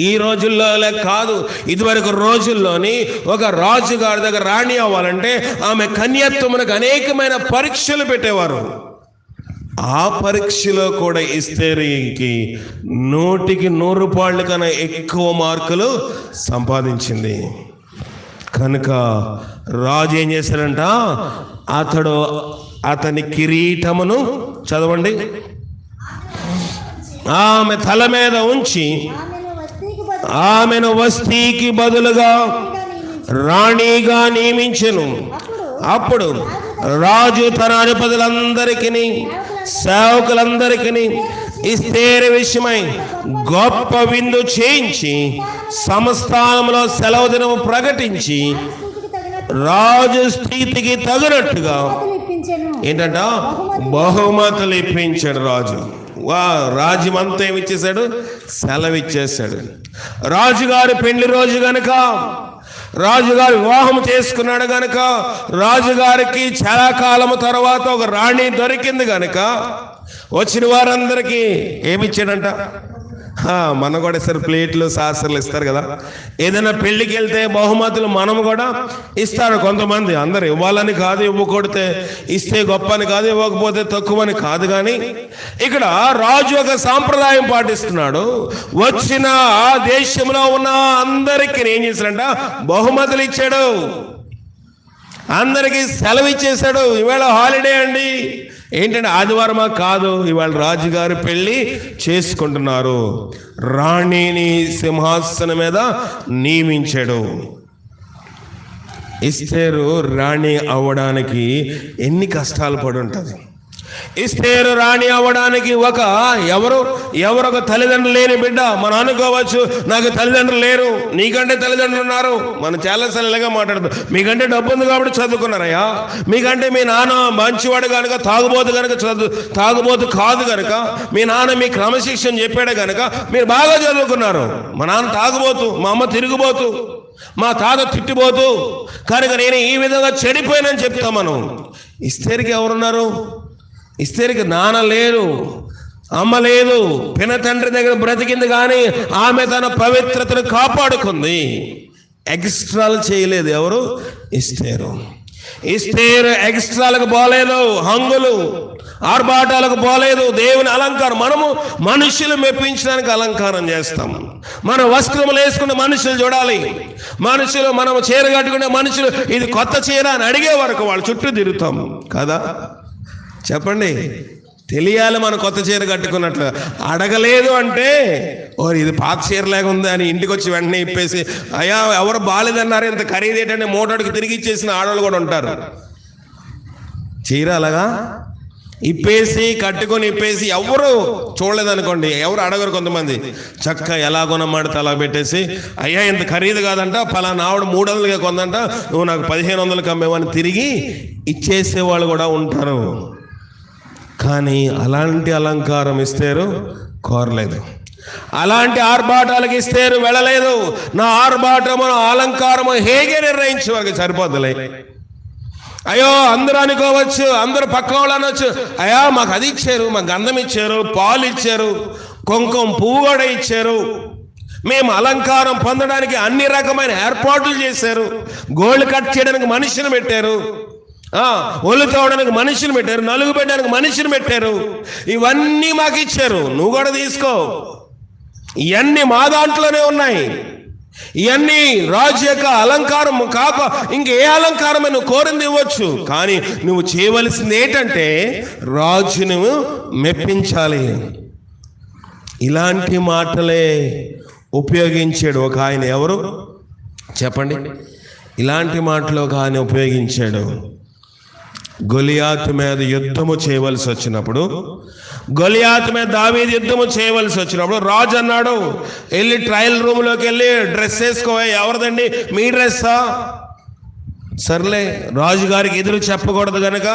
ఈ రోజుల్లో కాదు, ఇదివరకు రోజుల్లోని ఒక రాజు గారి దగ్గర రాణి అవ్వాలంటే ఆమె కన్యత్వమునకు అనేకమైన పరీక్షలు పెట్టేవారు. ఆ పరీక్షలో కూడా ఎస్తేరుకి 100కి 100 పాళ్ళు కన్నా ఎక్కువ మార్కులు సంపాదించింది. కనుక రాజు ఏం చేశాడంట, అతని కిరీటమును చదవండి, ఆమె తల మీద ఉంచి ఆమెను వస్తీకి బదులుగా రాణిగా నియమించెను. అప్పుడు రాజు తన అధిపతులందరికీ సేవకులందరికీ ఎస్తేరు విషయమై గొప్ప విందు చేయించి సంస్థానంలో సెలవు దినము ప్రకటించి రాజు స్థితికి తగినట్టుగా ఏంటంట బహుమతులు ఇప్పించాడు రాజు. రాజ్యమంతా ఏమిచ్చేశాడు, సెలవు ఇచ్చేశాడు. రాజుగారి పెళ్లి రోజు గనుక, రాజుగారు వివాహం చేసుకున్నాడు గనుక, రాజుగారికి చాలా కాలం తర్వాత ఒక రాణి దొరికింది గనుక వచ్చిన వారందరికీ ఏమిచ్చాడంట, మనం కూడా ఇస్తారు, ప్లేట్లు సాసర్లు ఇస్తారు కదా. ఏదైనా పెళ్లికి వెళ్తే బహుమతులు మనం కూడా ఇస్తారు కొంతమంది. అందరు ఇవ్వాలని కాదు, ఇవ్వకూడితే ఇస్తే గొప్ప అని కాదు, ఇవ్వకపోతే తక్కువ అని కాదు. కానీ ఇక్కడ రాజు ఒక సాంప్రదాయం పాటిస్తున్నాడు. వచ్చిన ఆ దేశంలో ఉన్న అందరికీ ఏం చేశాడంట, బహుమతులు ఇచ్చాడు, అందరికీ సెలవు ఇచ్చేశాడు. ఇవాళ హాలిడే అండి, ఏంటంటే ఆదివారమా కాదు, ఇవాళ రాజుగారు పెళ్లి చేసుకుంటున్నారు. రాణిని సింహాసనం మీద నియమించాడు. ఎస్తేరు రాణి అవ్వడానికి ఎన్ని కష్టాలు పడి ఉంటుంది. ఎస్తేరు రాణి అవ్వడానికి ఎవరొక తల్లిదండ్రులు లేని బిడ్డ. మనం అనుకోవచ్చు, నాకు తల్లిదండ్రులు లేరు, నీకంటే తల్లిదండ్రులు ఉన్నారు. మనం చాలాసార్లు ఇలాగా మాట్లాడతాం, మీకంటే డబ్బు ఉంది కాబట్టి చదువుకున్నారయ్యా, మీకంటే మీ నాన్న మంచివాడు కనుక, తాగుబోతు కాదు కనుక, మీ నాన్న మీ క్రమశిక్షణ చెప్పాడు కనుక మీరు బాగా చదువుకున్నారు. మా నాన్న తాగుబోతు, మా అమ్మ తిరుగుబోతు, మా తాత తిట్టిపోతూ కనుక నేను ఈ విధంగా చెడిపోయానని చెప్తాం మనం. ఎస్తేరుకి ఎవరున్నారు? ఎస్తేరుకి నాన్న లేరు, అమ్మ లేదు, పిన తండ్రి దగ్గర బ్రతికింది. కానీ ఆమె తన పవిత్రతను కాపాడుకుంది. ఎక్స్ట్రాలు చేయలేదు. ఎవరు? ఎస్తేరు. ఎక్స్ట్రాలకు పోలేదు, హంగులు ఆర్భాటాలకు పోలేదు. దేవుని అలంకారం, మనము మనుషులు మెప్పించడానికి అలంకారం చేస్తాం. మన వస్త్రములు వేసుకున్న మనుషులు చూడాలి, మనుషులు మనము చీర కట్టుకునే మనుషులు ఇది కొత్త చీర అని అడిగే వరకు వాళ్ళ చుట్టూ తిరుగుతాం కదా. చెప్పండి, తెలియాలి మనం కొత్త చీర కట్టుకున్నట్లు. అడగలేదు అంటే ఇది పాత చీరలాగా ఉంది అని ఇంటికి వచ్చి వెంటనే ఇప్పేసి, అయ్యా ఎవరు బాగాలేదన్నారు, ఇంత ఖరీదు ఏంటంటే మోటార్కి తిరిగి ఇచ్చేసిన ఆడవాళ్ళు కూడా ఉంటారు. చీర అలాగా ఇప్పేసి ఎవరు చూడలేదనుకోండి, ఎవరు అడగరు. కొంతమంది చక్క ఎలా కొనమాడితే అలా పెట్టేసి, అయ్యా ఇంత ఖరీదు కాదంట, పలానా ఆవిడ 300గా కొందంట, నువ్వు నాకు 1500కి అమ్మేవని తిరిగి ఇచ్చేసేవాళ్ళు కూడా ఉంటారు. కానీ అలాంటి అలంకారం ఎస్తేరు కోరలేదు, అలాంటి ఆర్భాటాలకు ఎస్తేరు వెళ్ళలేదు. నా ఆర్భాటము నా అలంకారము హేగే నిర్ణయించే వారికి సరిపోద్దులే. అయ్యో అందరూ అనుకోవచ్చు, అందరూ పక్క వాళ్ళు అనొచ్చు, అయ్యా మాకు అది ఇచ్చారు, మాకు గంధం ఇచ్చారు, పాలు ఇచ్చారు, కుంకుమ పువ్వు కూడా ఇచ్చారు, మేము అలంకారం పొందడానికి అన్ని రకమైన ఏర్పాట్లు చేశారు, గోల్డ్ కట్ చేయడానికి మనిషిని పెట్టారు, ఒళ్ళు తోవడానికి మనిషిని పెట్టారు, నలుగు పెట్టడానికి మనిషిని పెట్టారు, ఇవన్నీ మాకు ఇచ్చారు, నువ్వు కూడా తీసుకో, ఇవన్నీ మా దాంట్లోనే ఉన్నాయి, ఇవన్నీ రాజు యొక్క అలంకారం కాక ఇంకే అలంకారమే నువ్వు కోరింది ఇవ్వచ్చు. కానీ నువ్వు చేయవలసింది ఏంటంటే రాజును మెప్పించాలి. ఇలాంటి మాటలే ఉపయోగించాడు ఒక ఆయన. ఎవరు చెప్పండి? ఇలాంటి మాటలు ఒక ఆయన ఉపయోగించాడు. గొలియాతు మీద యుద్ధము చేయవలసి వచ్చినప్పుడు, గొలియాతు మీద దావీదు యుద్ధము చేయవలసి వచ్చినప్పుడు రాజు అన్నాడు, వెళ్ళి ట్రయల్ రూమ్లోకి వెళ్ళి డ్రెస్ వేసుకో. ఎవరిదండి? మీ డ్రెస్సా? సర్లే, రాజుగారికి ఎదురు చెప్పకూడదు కనుక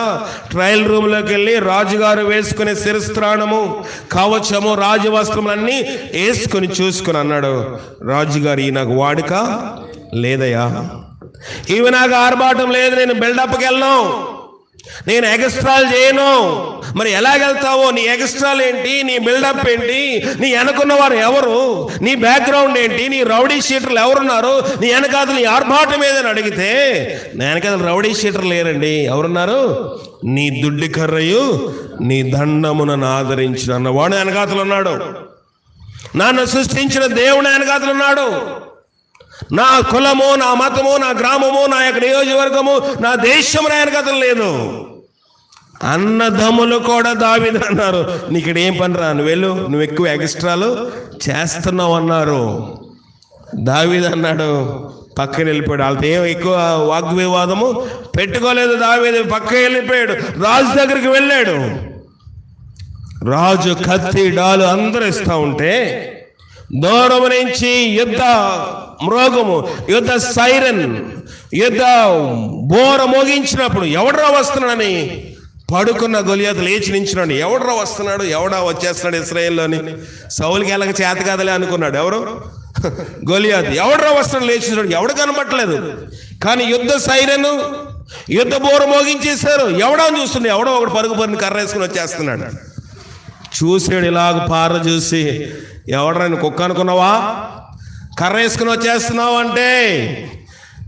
ట్రయల్ రూమ్లోకి వెళ్ళి రాజుగారు వేసుకునే శిరస్త్రాణము, కవచము, రాజవస్త్రములన్నీ వేసుకుని చూసుకుని అన్నాడు, రాజుగారు ఈ నాకు వాడుక లేదయ్యా, ఇవి నాకు ఆర్భాటం లేదు, నేను బిల్డప్కి వెళ్ళను, నేను ఎక్స్ట్రాలు చేయను, మరి ఎలాగెళ్తావో, నీ ఎక్స్ట్రాలు ఏంటి, నీ బిల్డప్ ఏంటి, నీ వెనకున్న వారు ఎవరు, నీ బ్యాక్గ్రౌండ్ ఏంటి, నీ రౌడీ షీటర్లు ఎవరున్నారు, నీ వెనకాతలు నీ ఆర్భాటం ఏదని అడిగితే, నా వెనకాతలు రౌడీ షీటర్లు లేరండి. ఎవరున్నారు? నీ దుడ్డి కర్రయు నీ దండమునను ఆదరించిన అన్నవాడు వెనకాతలు ఉన్నాడు. నన్ను సృష్టించిన దేవుడు వెనకాతలు ఉన్నాడు. నా కులము, నా మతము, నా గ్రామము, నా యొక్క నియోజకవర్గము, నా దేశము నా వెనకాతలు లేదు. అన్నదమ్ములు కూడా దావీదు అన్నారు, నీకు ఏం పని రా, నువ్వు వెళ్ళు, నువ్వు ఎక్కువ ఎక్స్ట్రాలు చేస్తున్నావు అన్నారు. దావీదు అన్నాడు, పక్కన వెళ్ళిపోయాడు. వాళ్ళతో ఏం ఎక్కువ వాగ్వివాదము పెట్టుకోలేదు. దావీదు పక్క వెళ్ళిపోయాడు, రాజు దగ్గరికి వెళ్ళాడు. రాజు కత్తి డాలు అందరూ ఇస్తూ ఉంటే దూరం నుంచి యుద్ధ మ్రోగము, యుద్ధ సైరన్, యుద్ధ బోర మోగించినప్పుడు ఎవడరా వస్తున్నాడని పడుకున్న గొలియాతు లేచి నించున్నాడు. ఎవడరా వస్తున్నాడు, ఎవడా వచ్చేస్తున్నాడు ఇశ్రాయేల్లోని? సౌలుకి ఎలాగ చేత కాదలే అనుకున్నాడు. ఎవరు? గొలియాతు. ఎవడరా వస్తున్నాడు లేచినాడు, ఎవడు కనబట్టలేదు. కానీ యుద్ధ సైరను, యుద్ధ బోర మోగించేశారు. ఎవడా అని చూస్తుండే, ఎవడో ఒకడు పరుగు పరుని కర్ర వేసుకుని వచ్చేస్తున్నాడు. చూసాడు, ఇలాగ పార చూసి, ఎవడరా నువ్వు కుక్క అనుకున్నావా, కర్ర వేసుకుని వచ్చేస్తున్నావు అంటే,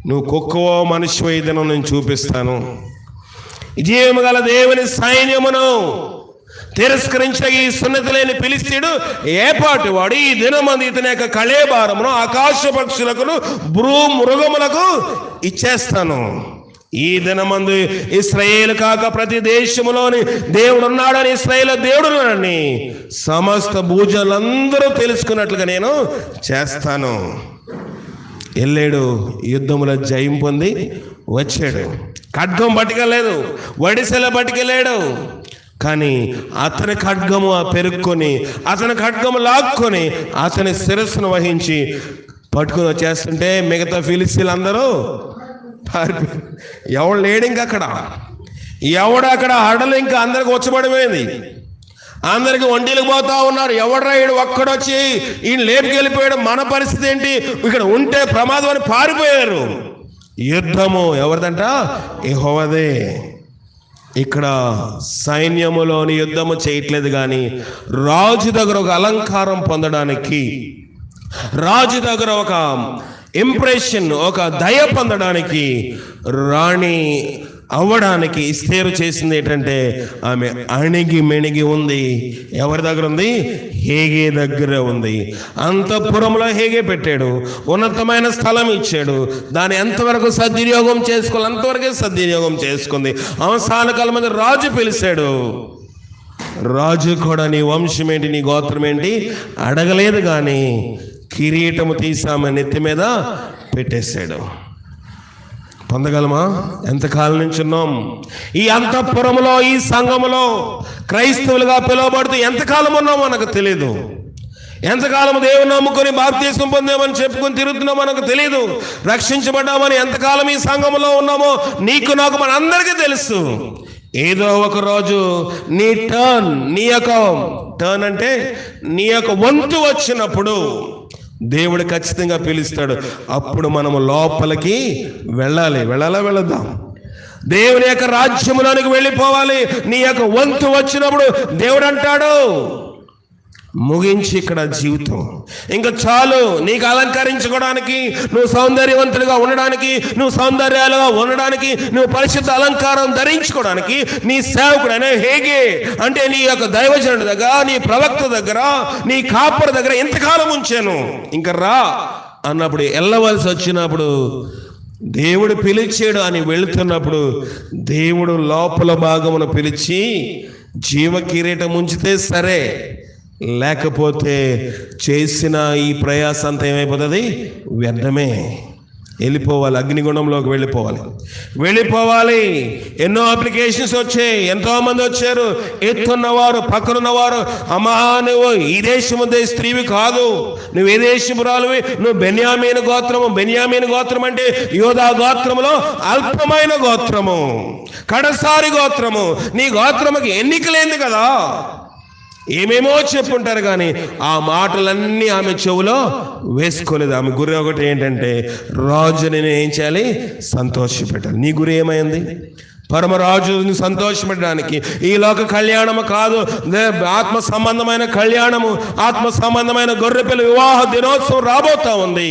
నువ్వు కుక్కవో మనిషివో ఈ దినం నేను చూపిస్తాను. జీవము గల దేవుని సైన్యమును తిరస్కరించిన ఈ సున్నతి లేని ఫిలిష్తీయుడు ఏపాటి వాడు, ఈ దినమంది ఇతని యొక్క కళేబారమును ఆకాశ పక్షులకు మృగములకు ఇచ్చేస్తాను. ఈ దినమందు ఇశ్రాయేలు కాక ప్రతి దేశములోని దేవుడు ఉన్నాడని, ఇశ్రాయేలు దేవుడునని సమస్త భూజనులందరూ తెలుసుకున్నట్లుగా నేను చేస్తాను. వెళ్ళాడు, యుద్ధములో జయం పొంది వచ్చాడు. ఖడ్గం పట్టుకెళ్ళలేదు, వడిసెల పట్టుకెళ్ళాడు. కానీ అతని ఖడ్గము పెరుక్కొని, అతని ఖడ్గము లాక్కొని అతని శిరస్సును వహించి పట్టుకుని వచ్చేస్తుంటే మిగతా ఫిలిస్తీయులందరూ ఎవడు లేడు ఇంక అక్కడ, ఎవడు అక్కడ హడలు ఇంకా అందరికి వచ్చబడిపోయింది. అందరికి ఒంటిలకు పోతా ఉన్నారు. ఎవడరా ఈడు ఒక్కడొచ్చి ఈయన లేపుకెళ్ళిపోయాడు, మన పరిస్థితి ఏంటి, ఇక్కడ ఉంటే ప్రమాదం అని పారిపోయారు. యుద్ధము ఎవరిదంట? యెహోవాదే. ఇక్కడ సైన్యములోని యుద్ధము చేయట్లేదు, కానీ రాజు దగ్గర ఒక అలంకారం పొందడానికి, రాజు దగ్గర ఒక ఇంప్రెషన్, ఒక దయ పొందడానికి, రాణి అవ్వడానికి ఇస్తేరు చేసింది ఏంటంటే, ఆమె అణిగి మెణిగి ఉంది. ఎవరి దగ్గర ఉంది? హేగే దగ్గర ఉంది. అంతఃపురంలో హేగే పెట్టాడు, ఉన్నతమైన స్థలం ఇచ్చాడు. దాన్ని ఎంతవరకు సద్వినియోగం చేసుకోవాలి అంతవరకే సద్వినియోగం చేసుకుంది. అవసాన కాలం మీద రాజు పిలిచాడు. రాజు కూడా నీ వంశం ఏంటి, నీ గోత్రం ఏంటి అడగలేదు, కానీ కిరీటము తీసి ఆమె నెత్తి మీద పెట్టేశాడు. పొందగలమా? ఎంతకాలం నుంచి ఉన్నాం ఈ అంతఃపురములో, ఈ సంఘములో క్రైస్తవులుగా పిలువబడుతూ ఎంతకాలం ఉన్నామో మనకు తెలియదు. ఎంతకాలం దేవుని నమ్ముకొని బాప్తీసం పొందామని చెప్పుకొని తిరుగుతున్నామో మనకు తెలియదు. రక్షించబడ్డామని ఎంతకాలం ఈ సంఘములో ఉన్నామో నీకు నాకు మన అందరికీ తెలుసు. ఏదో ఒక రోజు నీ టర్న్, నీ యొక్క టర్న్ అంటే నీ యొక్క వంతు వచ్చినప్పుడు దేవుడు ఖచ్చితంగా పిలుస్తాడు. అప్పుడు మనము లోపలికి వెళదాం. దేవుని యొక్క రాజ్యములోనికి వెళ్ళిపోవాలి. నీ యొక్క వంతు వచ్చినప్పుడు దేవుడు అంటాడు, ముగించి ఇక్కడ జీవితం ఇంకా చాలు. నీకు అలంకరించుకోవడానికి, నువ్వు సౌందర్యవంతులుగా ఉండడానికి, నువ్వు సౌందర్యాలుగా ఉండడానికి, నువ్వు పరిశుద్ధ అలంకారం ధరించుకోవడానికి నీ సేవకుడైన హేగే అంటే నీ యొక్క దైవజనుడి దగ్గర, నీ ప్రవక్త దగ్గర, నీ కాపరి దగ్గర ఎంతకాలం ఉంచాను, ఇంకా రా అన్నప్పుడు, వెళ్ళవలసి వచ్చినప్పుడు, దేవుడు పిలిచాడు అని వెళుతున్నప్పుడు దేవుడు లోపల భాగమును పిలిచి జీవ కిరీటం ఉంచితే సరే, లేకపోతే చేసిన ఈ ప్రయాస అంతా ఏమైపోతుంది? వ్యర్థమే. వెళ్ళిపోవాలి, అగ్నిగుండంలోకి వెళ్ళిపోవాలి. ఎన్నో అప్లికేషన్స్ వచ్చాయి, ఎంతోమంది వచ్చారు. ఎత్తున్నవారు, పక్కనున్నవారు, అమ్మా నువ్వు ఈ దేశము స్త్రీవి కాదు, నువ్వు ఏ దేశపురాలువి, నువ్వు బెన్యామీను గోత్రం అంటే యోధా గోత్రములో అల్పమైన గోత్రము, కడసారి గోత్రము. నీ గోత్రముకి ఎన్నికలేంది కదా, ఏమేమో చెప్పుంటారు, కానీ ఆ మాటలన్నీ ఆమె చెవులో వేసుకోలేదు. ఆమె గురి ఒకటి ఏంటంటే, రాజుని ఏం చేయాలి? సంతోషపెట్టాలి. నీ గురి ఏమైంది? పరమరాజుని సంతోషపెట్టడానికి. ఈ లోక కళ్యాణము కాదు, ఆత్మ సంబంధమైన కళ్యాణము, ఆత్మ సంబంధమైన గొర్రెపిల్ల వివాహ దినోత్సవం రాబోతా ఉంది.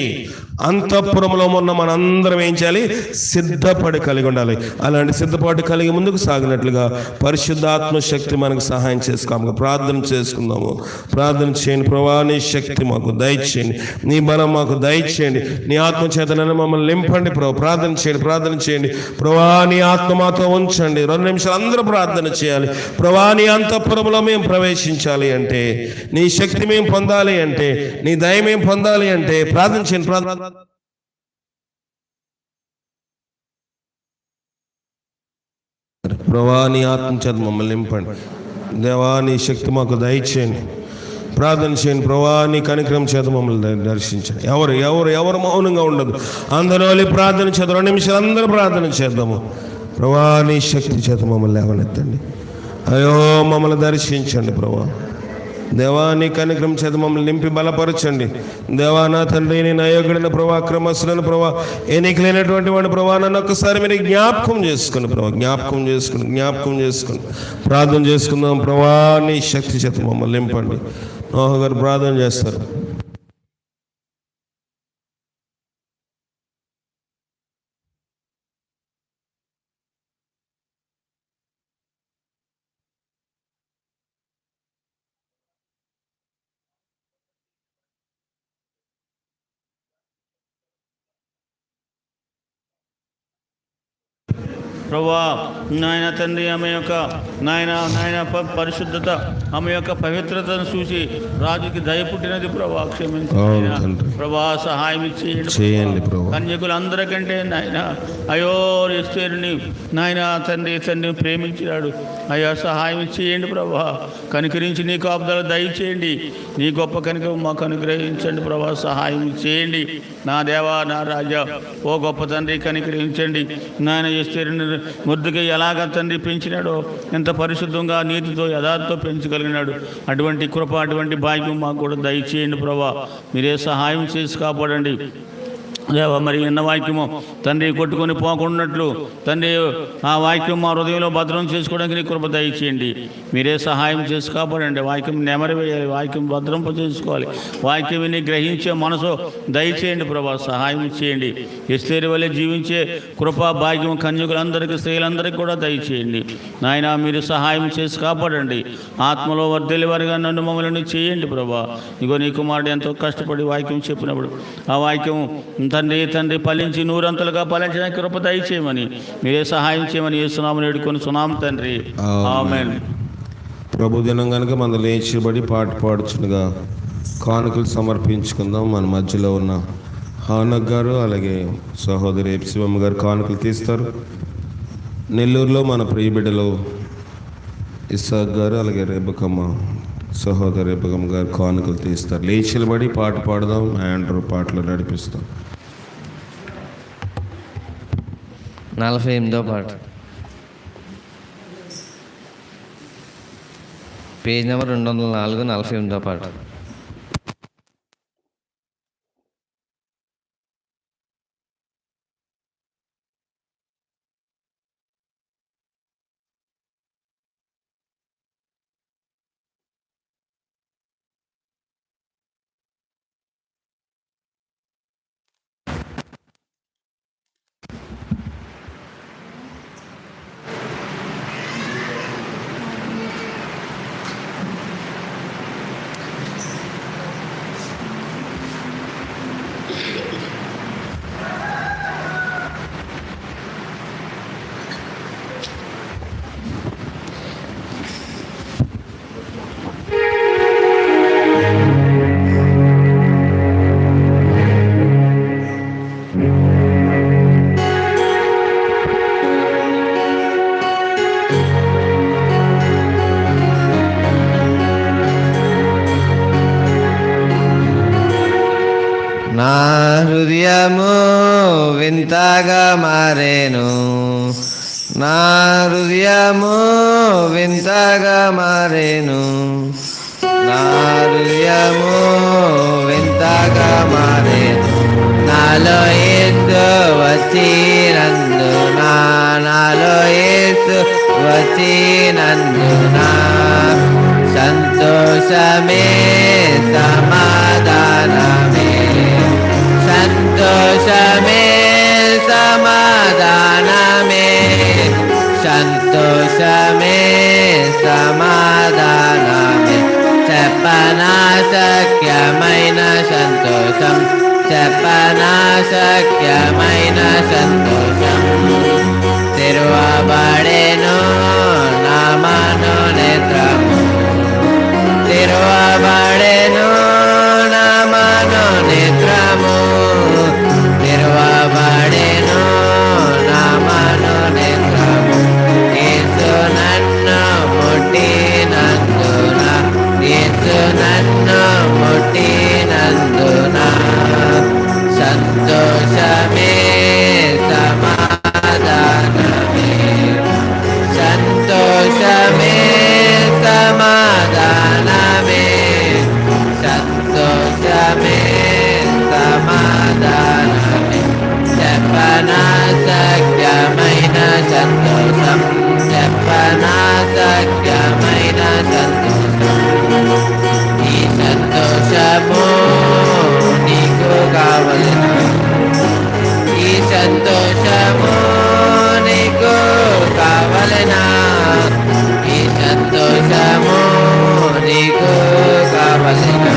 అంతఃపురంలో ఉన్న మనందరం ఏం చేయాలి? సిద్ధపడి కలిగి ఉండాలి. అలాంటి సిద్ధపాటు కలిగి ముందుకు సాగినట్లుగా పరిశుద్ధాత్మ శక్తి మనకు సహాయం చేసుకోము. ప్రార్థన చేసుకుందాము. ప్రార్థన చేయండి. ప్రభువా, నీ శక్తి మాకు దయచేయండి, నీ బలం మాకు దయచేయండి, నీ ఆత్మ చేతనని మమ్మల్ని నింపండి. ప్రభు, ప్రార్థన చేయండి, ప్రార్థన చేయండి. ప్రభువా, నీ ఆత్మ మాతో ఉంచండి. 2 నిమిషాలు అందరూ ప్రార్థన చేయాలి. ప్రభువా, నీ అంతఃపురంలో మేము ప్రవేశించాలి అంటే, నీ శక్తి మేము పొందాలి అంటే, నీ దయ మేము పొందాలి అంటే ప్రార్థన చేయండి. ప్రార్థన ప్రభువా, నీ ఆత్మ చేత మమ్మల్ని నింపండి. దేవా, నీ శక్తి మాకు దయచేయండి. ప్రార్థన చేయండి. ప్రభువా, నీ కనికరం చేత మమ్మల్ని దర్శించండి. ఎవరు మౌనంగా ఉండదు. అందరూ ప్రార్థన చేద్దాం. 2 నిమిషాలు అందరూ ప్రార్థన చేద్దాము. ప్రభువా, నీ శక్తి చేత మమ్మల్ని లేవనెత్తండి. అయ్యో, మమ్మల్ని దర్శించండి. ప్రభువా, దేవా, నీ కనికరం చేత మమ్మల్ని నింపి బలపరచండి. దేవా, నా తండ్రి, నేను అయోగ్యుడైన ప్రభా, క్రమస్తులను ప్రభా, ఎన్నికలైనటువంటి వాడిని ప్రభా, నన్ను ఒక్కసారి మీరు జ్ఞాపకం చేసుకుని ప్రభా, జ్ఞాపకం చేసుకుని ప్రార్థన చేసుకుందాం. ప్రభా, నీ శక్తి చేత మమ్మల్ని నింపండి. నోహ గారు ప్రార్థన చేస్తారు. ప్రభువా, నాయన తండ్రి, ఆమె యొక్క నాయన పరిశుద్ధత, ఆమె యొక్క పవిత్రతను చూసి రాజుకి దయ పుట్టినది. ప్రభా, క్షమించండి. ప్రభా, సహాయం చేయండి. కన్యకులందరికంటే నాయన అయ్యో ఎస్తేరుని నాయన తండ్రి ప్రేమించినాడు. అయ్యా, సహాయం చేయండి. ప్రభా, కనికరించి నీ కాపుదల దయచేయండి. నీ గొప్ప కనికరం మాకు అనుగ్రహించండి. ప్రభా, సహాయం చేయండి. నా దేవా, నా రాజా, ఓ గొప్ప తండ్రి, కనికరించండి. నాయన ఎస్తేరుని మొర్దెకై ఎలాగ తండ్రి పెంచినాడో, ఎంత పరిశుద్ధంగా నీతితో యథార్థతో పెంచగలిగినాడు. అటువంటి కృప, అటువంటి భాగ్యం మాకు కూడా దయచేయండి. ప్రభా, మీరే సహాయం చేసి కాపాడండి. దేవా, మరి విన్న వాక్యము తండ్రి కొట్టుకొని పోకున్నట్లు తండ్రి ఆ వాక్యం మా హృదయంలో భద్రం చేసుకోవడానికి నీ కృప దయచేయండి. మీరే సహాయం చేసి కాపాడండి. వాక్యం నెమరవేయాలి, వాక్యం భద్రంప చేసుకోవాలి. వాక్యం విని గ్రహించే మనసు దయచేయండి. ప్రభా, సహాయం చేయండి. ఎస్తేరు వలె జీవించే కృపా భాగ్యం కన్యకులందరికీ, స్త్రీలందరికీ కూడా దయచేయండి. నాయన, మీరు సహాయం చేసి కాపాడండి. ఆత్మలో వర్ధిల్లి వారిగా నన్ను మమ్మల్ని చేయండి. ప్రభా, ఇగో నీ కుమారుడు ఎంతో కష్టపడి వాక్యం చెప్పినప్పుడు ఆ వాక్యం తండ్రి ఫలించి 100 ఫలించడానికి కృప దయచేయమని, మీరే సహాయం చేయమని యేసునామమున వేడుకొని సునామ తండ్రి, ఆమేన్. ప్రభు దినం కనుక మనం లేచిబడి పాట పాడుచునుగా కానుకలు సమర్పించుకుందాం. మన మధ్యలో ఉన్న హానక్ గారు, అలాగే సహోదరి ఎప్సివమ్మ గారు కానుకలు తీస్తారు. నెల్లూరులో మన ప్రియ బిడ్డలు ఇస్సాక్ గారు, అలాగే రేబకమ్మ, సహోదరి రేబకమ్మ గారు కానుకలు తీస్తారు. లేచిబడి పాట పాడదాం. ఆండ్రూ పాటలు నడిపిస్తాం. 48వ పాట, పేజ్ నెంబర్ 204, 48వ పాట. నా హృదయము వింతగా మారేను, నా హృదయము వింతగా మారేను, నా హృదయము వింతగా మారేను, నాలో యేసు వచ్చినందున, నాలో యేసు వచ్చినందున సంతోషమే సమాధానమే, సంతోషమే సమాధానమే, సంతోషమే సమాధానమే. చెప్పనాశక్యమైన సంతోషం, చెప్పనాశక్యమైన సంతోషం. తెరువబడెను నా మనోనేత్రము, తెరువబడెను నా మనోనేత్రము, తెరువబడెను నా మనోనేత్రము. యేసు నన్ను ముట్టినందున, యేసు నన్ను ముట్టినందున సంతోషమే సమాధానమే, సంతోషమే సమాధానమే, సంతోషమే సమాధానమే. చెప్పనాశక్యమైన సంతోషం, చెప్పనాశక్యమైన సంతోషం. ఈ సంతోషము నీకు కావలెను, ఈ సంతోషము నీకు కావలెనా, ఈ సంతోషము నీకు కావలెనా.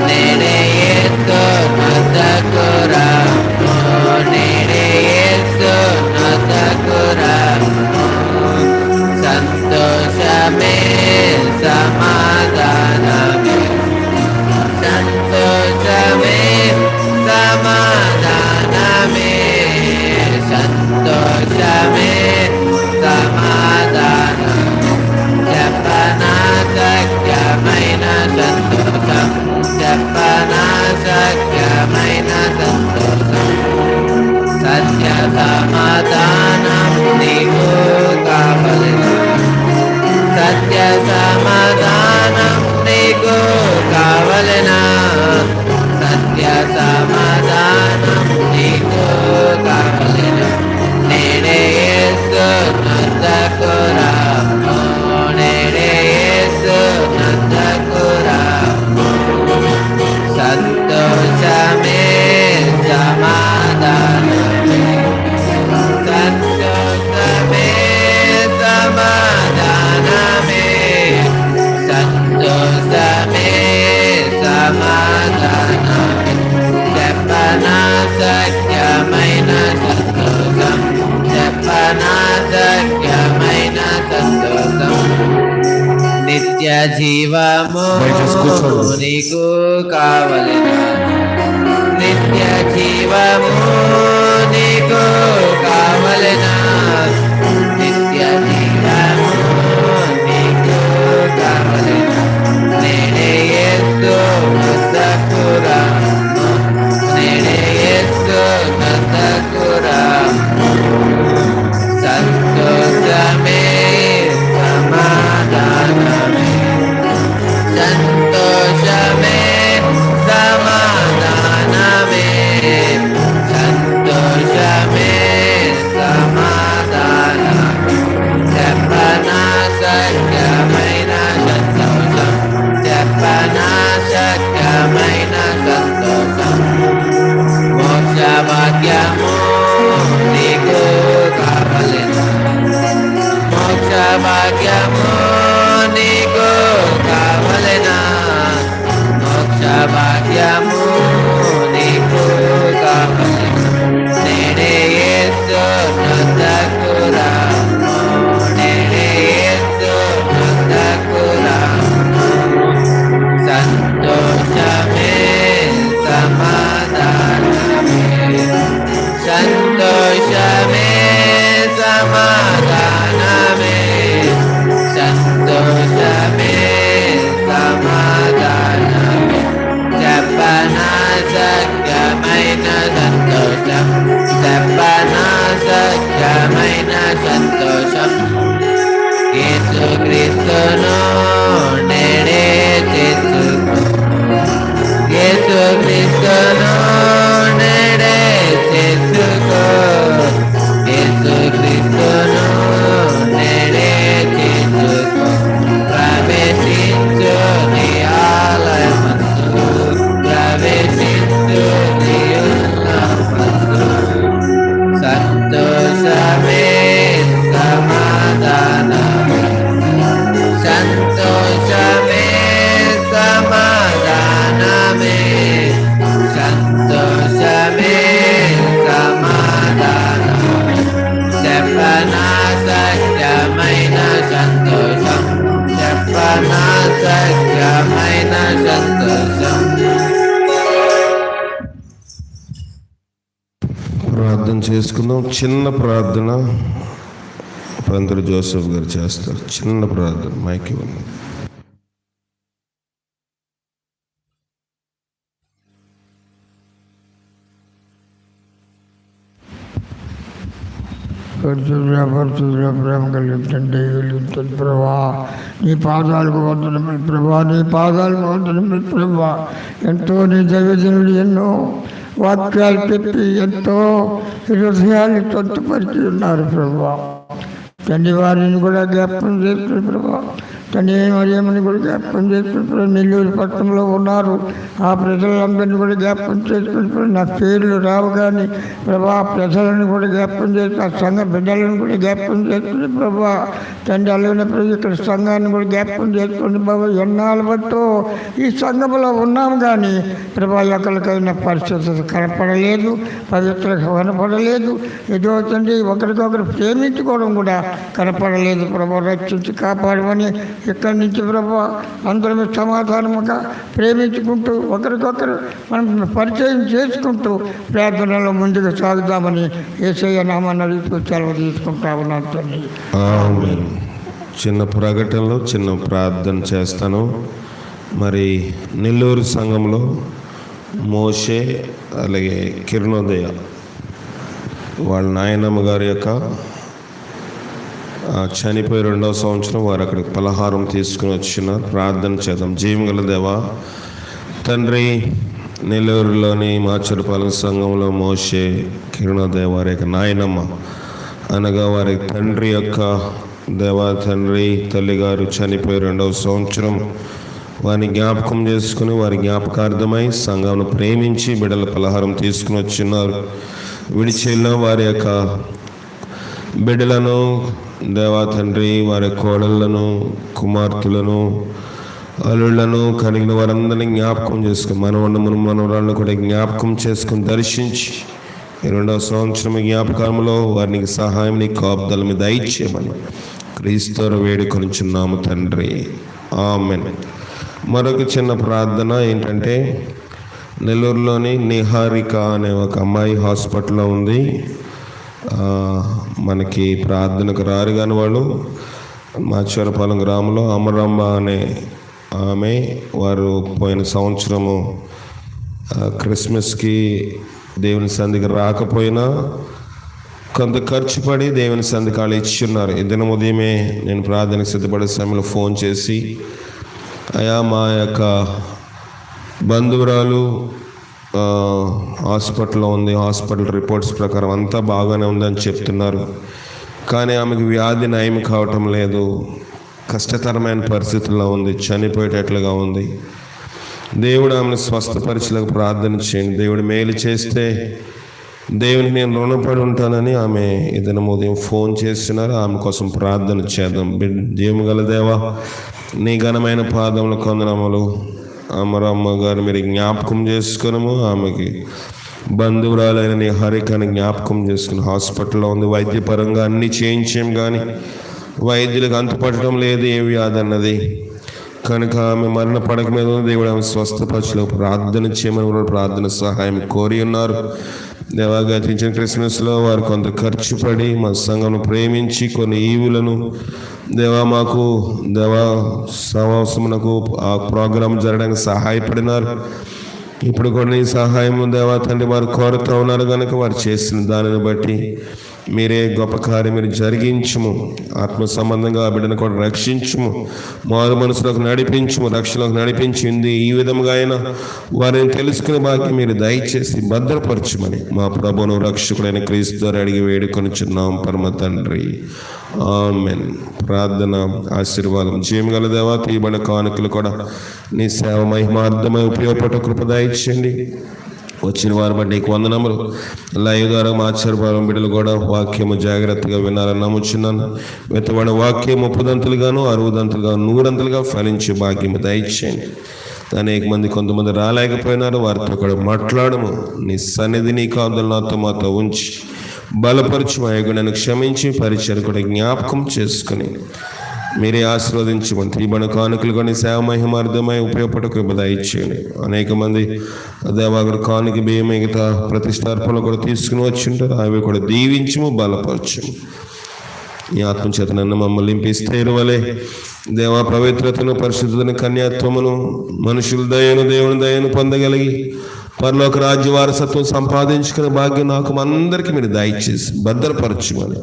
నేనే యేసు నొద్దకు రాము, నేనే యేసు నొద్దకు రాము. సంతోషమే సమాధానమే, సంతోషమే సమాధానమే, సంతోషమే సమాధానమే. చెప్పనాశక్యమైన సంతోషం, చెప్పనాశక్యమైన సంతోషం. సత్య సమాధానం నీకు కావలెను, సత్య సమాధానం నీకు కావలెనా, సత్య సమాధానం నీకు కావలెను. నేనే యేసు నొద్దకు రాము, నేనే యేసు నొద్దకు రాము. సంతోషమే సమాధానమే, సంతోషమే సమాధానమే, సంతోషమే సమాధానమే. చెప్పనాశక్యమైన సంతోషం, చెప్పనాశక్యమైన సంతోషం. నిత్య జీవము నీకు కావలెనా, నిత్య జీవము నీకు కావలెనా, నిత్య జీవము నీకు కావలెనా. నేనే యేసు నొద్దకు రాము, నేనే యేసు నొద్దకు రాము. సంతోషమే సమాధానమే, సంతోషమే సమాధానమే, సంతోషమే సమాధానమే. చెప్పనాశక్యమైన సంతోషం, చెప్పనాశక్యమైన సంతోషం. మోక్ష భాగ్యము నీకు కావలెను, మోక్ష భాగ్యము నీకు కావలెనా, మోక్ష భాగ్యము నీకు కావలెనా. నేనే యేసు నొద్దకు రాము, నేనే యేసు నొద్దకు రాము. సంతోషమే సమాధానమే, సంతోషమే సమాధానమే, సంతోషమే సమాధానమే. చెప్పనాశక్యమైన సంతోషం, సఖ్యమైన సంతోషం. ప్రార్థన చేసుకుందాం. చిన్న ప్రార్థన పంతులు జోసెఫ్ గారు చేస్తారు. చిన్న ప్రార్థన మైక్ ఇవ్వండి. పరిశుద్ధ ప్రేమ కలిగించండి, వెలిగించండి ప్రభా. నీ పాదాలకు వందనమే ప్రభా, నీ పాదాలకు వందనమే ప్రభా. ఎంతో నీ దైవజనుడు ఎన్నో వాక్యాలు చెప్పి ఎంతో హృదయాన్ని తొంతపరిచి ఉన్నారు ప్రభా. తండ్రి వారిని కూడా జ్ఞాపకం చేస్తున్నారు ప్రభా. తండ్రి మరియమ్మని కూడా జ్ఞాపకం చేసుకుంటారు. నెల్లూరు పట్టణంలో ఉన్నారు. ఆ ప్రజలందరినీ కూడా జ్ఞాపకం చేసుకుంటారు. నా పేర్లు రావు కానీ ప్రభా ప్రజలను కూడా జ్ఞాపకం చేస్తారు. ఆ సంఘ బిడ్డలను కూడా జ్ఞాపకం చేస్తుంది ప్రభా. తండ్రి అలాగే ఇక్కడ సంఘాన్ని కూడా జ్ఞాపకం చేసుకోండి బాబా. ఎన్నాళ్ళ బట్టో ఈ సంఘంలో ఉన్నాము కానీ ప్రభా ఎక్కడికైనా పరిస్థితి కనపడలేదు, పవిత్రత కనపడలేదు. ఏదో తండ్రి ఒకరికొకరు ప్రేమించుకోవడం కూడా కనపడలేదు ప్రభా. రక్షించి కాపాడమని ఇక్కడి నుంచి ప్రభా అందరం సమాధానముగా ప్రేమించుకుంటూ ఒకరికొకరు మనం పరిచయం చేసుకుంటూ ప్రార్థనలో ముందుకు సాగుదామని యేసయ్య నామాన్ని అడుగుతూ సెలవు తీసుకుంటా ఉన్నాను తండ్రి. ఆమేన్. చిన్న ప్రకటనలో చిన్న ప్రార్థన చేస్తాను. మరి నెల్లూరు సంఘంలో మోషే అలాగే కిరణోదయ వాళ్ళ నాయనమ్మ గారి యొక్క చనిపోయి 2వ సంవత్సరం వారు అక్కడికి పలహారం తీసుకుని వచ్చినారు. ప్రార్థన చేద్దాం. జీవగల దేవా తండ్రి, నెల్లూరులోని మాచరపాలెం సంఘంలో మోషే కిరణోదయ వారి యొక్క నాయనమ్మ అనగా వారి తండ్రి యొక్క దేవా తండ్రి తల్లిగారు చనిపోయి 2వ సంవత్సరం వారిని జ్ఞాపకం చేసుకుని వారి జ్ఞాపకార్థమై సంఘంను ప్రేమించి బిడ్డల పలహారం తీసుకుని వచ్చిన్నారు. విడిచెళ్ళిన వారి యొక్క బిడ్డలను దేవా తండ్రి వారి కోడళ్లను కుమార్తెలను అల్లుళ్లను కలిగిన వారందరినీ జ్ఞాపకం చేసుకుని మనవరాలను కూడా జ్ఞాపకం చేసుకుని దర్శించి 2వ సంవత్సరం జ్ఞాపకంలో వారికి సహాయం నీ కాపుదల మీద దయచేయమని క్రీస్తు వేడుకొనిచున్నాము తండ్రి. ఆమేన్. మరొక చిన్న ప్రార్థన ఏంటంటే నెల్లూరులోని నిహారిక అనే ఒక అమ్మాయి హాస్పిటల్లో ఉంది. మనకి ప్రార్థనకు రారు కాని వాళ్ళు మాచవరపాలెం గ్రామంలో అమరమ్మ అనే ఆమె వారు పోయిన సంవత్సరము క్రిస్మస్కి దేవుని సంధికి రాకపోయినా కొంత ఖర్చు పడి దేవుని సంధికి వాళ్ళు ఇచ్చున్నారు. ఇద్దరు ఉదయమే నేను ప్రార్థనకు సిద్ధపడే సమయంలో ఫోన్ చేసి అయా మా యొక్క బంధువురాలు హాస్పిటల్లో ఉంది, హాస్పిటల్ రిపోర్ట్స్ ప్రకారం అంతా బాగానే ఉందని చెప్తున్నారు, కానీ ఆమెకు వ్యాధి నయం కావటం లేదు, కష్టతరమైన పరిస్థితుల్లో ఉంది, చనిపోయేటట్లుగా ఉంది. దేవుడు ఆమెను స్వస్థపరిచేలాగా ప్రార్థన చేయండి. దేవుడు మేలు చేస్తే దేవునికి నేను రుణపడి ఉంటానని ఆమె ఏదైనా ఉదయం ఫోన్ చేస్తున్నారు. ఆమె కోసం ప్రార్థన చేద్దాం. జీవము గల దేవా నీ ఘనమైన పాదముల కొందనములు. అమరమ్మ గారు మీరు జ్ఞాపకం చేసుకున్నాము. ఆమెకి బంధువురాలైన నీ హరికని జ్ఞాపకం చేసుకుని హాస్పిటల్లో ఉంది. వైద్యపరంగా అన్నీ చేయించాం కానీ వైద్యులకు అంతుపట్టడం లేదు ఏ వ్యాధి అన్నది. కనుక ఆమె మరణ పడక మీద దేవుడు ఆమె స్వస్థపరచలో ప్రార్థన చేయమని కూడా ప్రార్థన సహాయం కోరి ఉన్నారు. దేవా గతించిన క్రిస్మస్లో వారు కొంత ఖర్చు పడి మా సంఘం ప్రేమించి కొన్ని ఈవులను దేవా మాకు దేవా సంవత్సరమునకు ఆ ప్రోగ్రాం జరగడానికి సహాయపడినారు. ఇప్పుడు కొన్ని సహాయం దేవా తండ్రి వారు కోరుతూ ఉన్నారు కనుక వారు చేసిన దానిని బట్టి మీరే గొప్ప కార్యం మీరు జరిగించుము. ఆత్మ సంబంధంగా ఆ బిడ్డను కూడా రక్షించుము, మారు మనసులోకి నడిపించుము, రక్షణలోకి నడిపించింది. ఈ విధముగా అయినా వారిని తెలుసుకునే భాగ్యం మీరు దయచేసి భద్రపరచుమని మా ప్రభువును రక్షకుడైన క్రీస్తు ద్వారా అడిగి వేడుకొనిచున్నాం పరమ తండ్రి. ఆమెన్. ప్రార్థన ఆశీర్వాదం. జీవగల దేవా తీయబడిన కానుకలు కూడా నీ సేవ మహిమార్థమై ఉపయోగపడ కృప దయచేయండి. వచ్చిన వారు బట్టి నీకు వందనములు. లైవ్ ద్వారా మాచరపాలెం బిడ్డలు కూడా వాక్యము జాగ్రత్తగా వినాలని నమ్ముచున్నాను. వెతబడిన వాక్యం 30 గాను 60 గాను 100 ఫలించే భాగ్యము దయచేయండి. అనేక మంది కొంతమంది రాలేకపోయినారు, వారితో కూడా మాట్లాడము. నీ సన్నిధి నీ కాదులు నాతో మాతో ఉంచి బలపరచు. మా యొక్కను క్షమించి పరిచయం కూడా జ్ఞాపకం చేసుకుని మీరే ఆశీర్వదించమని తీబడిన కానుకలు కానీ సేవ మహిమార్థమై ఉపయోగపడ కృప దయచేయండి. అనేక మంది దేవాగరు కానుక బియ్యం మిగతా ప్రతిష్టార్పణలు కూడా తీసుకుని వచ్చింటారు. అవి కూడా దీవించము, బలపరచము. ఈ ఆత్మచేత నన్ను మమ్మల్ని నింపిస్తేరు వలె దేవా పవిత్రతను, పరిశుద్ధతను, కన్యాత్వమును, మనుషుల దయను, దేవుని దయను పొందగలిగి పరలోక రాజ్య వారసత్వం సంపాదించుకునే భాగ్యం నాకు అందరికీ మీరు దయచేసి భద్రపరచుమని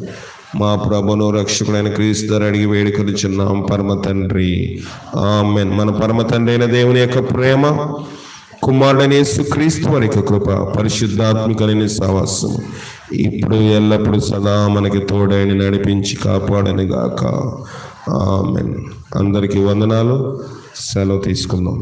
మా ప్రభువును రక్షకుడైన క్రీస్తు ద్వారా అడిగి వేడుకొనిచున్నాం పరమ తండ్రి, ఆమేన్. మన పరమ తండ్రి అయిన దేవుని యొక్క ప్రేమ, కుమారుడైన యేసుక్రీస్తు వారి యొక్క కృప, పరిశుద్ధాత్మికమైన సహవాసం ఇప్పుడు ఎల్లప్పుడు సదా మనకి తోడైన నడిపించి కాపాడని గాక, ఆమేన్. అందరికీ వందనాలు. సెలవు తీసుకుందాం.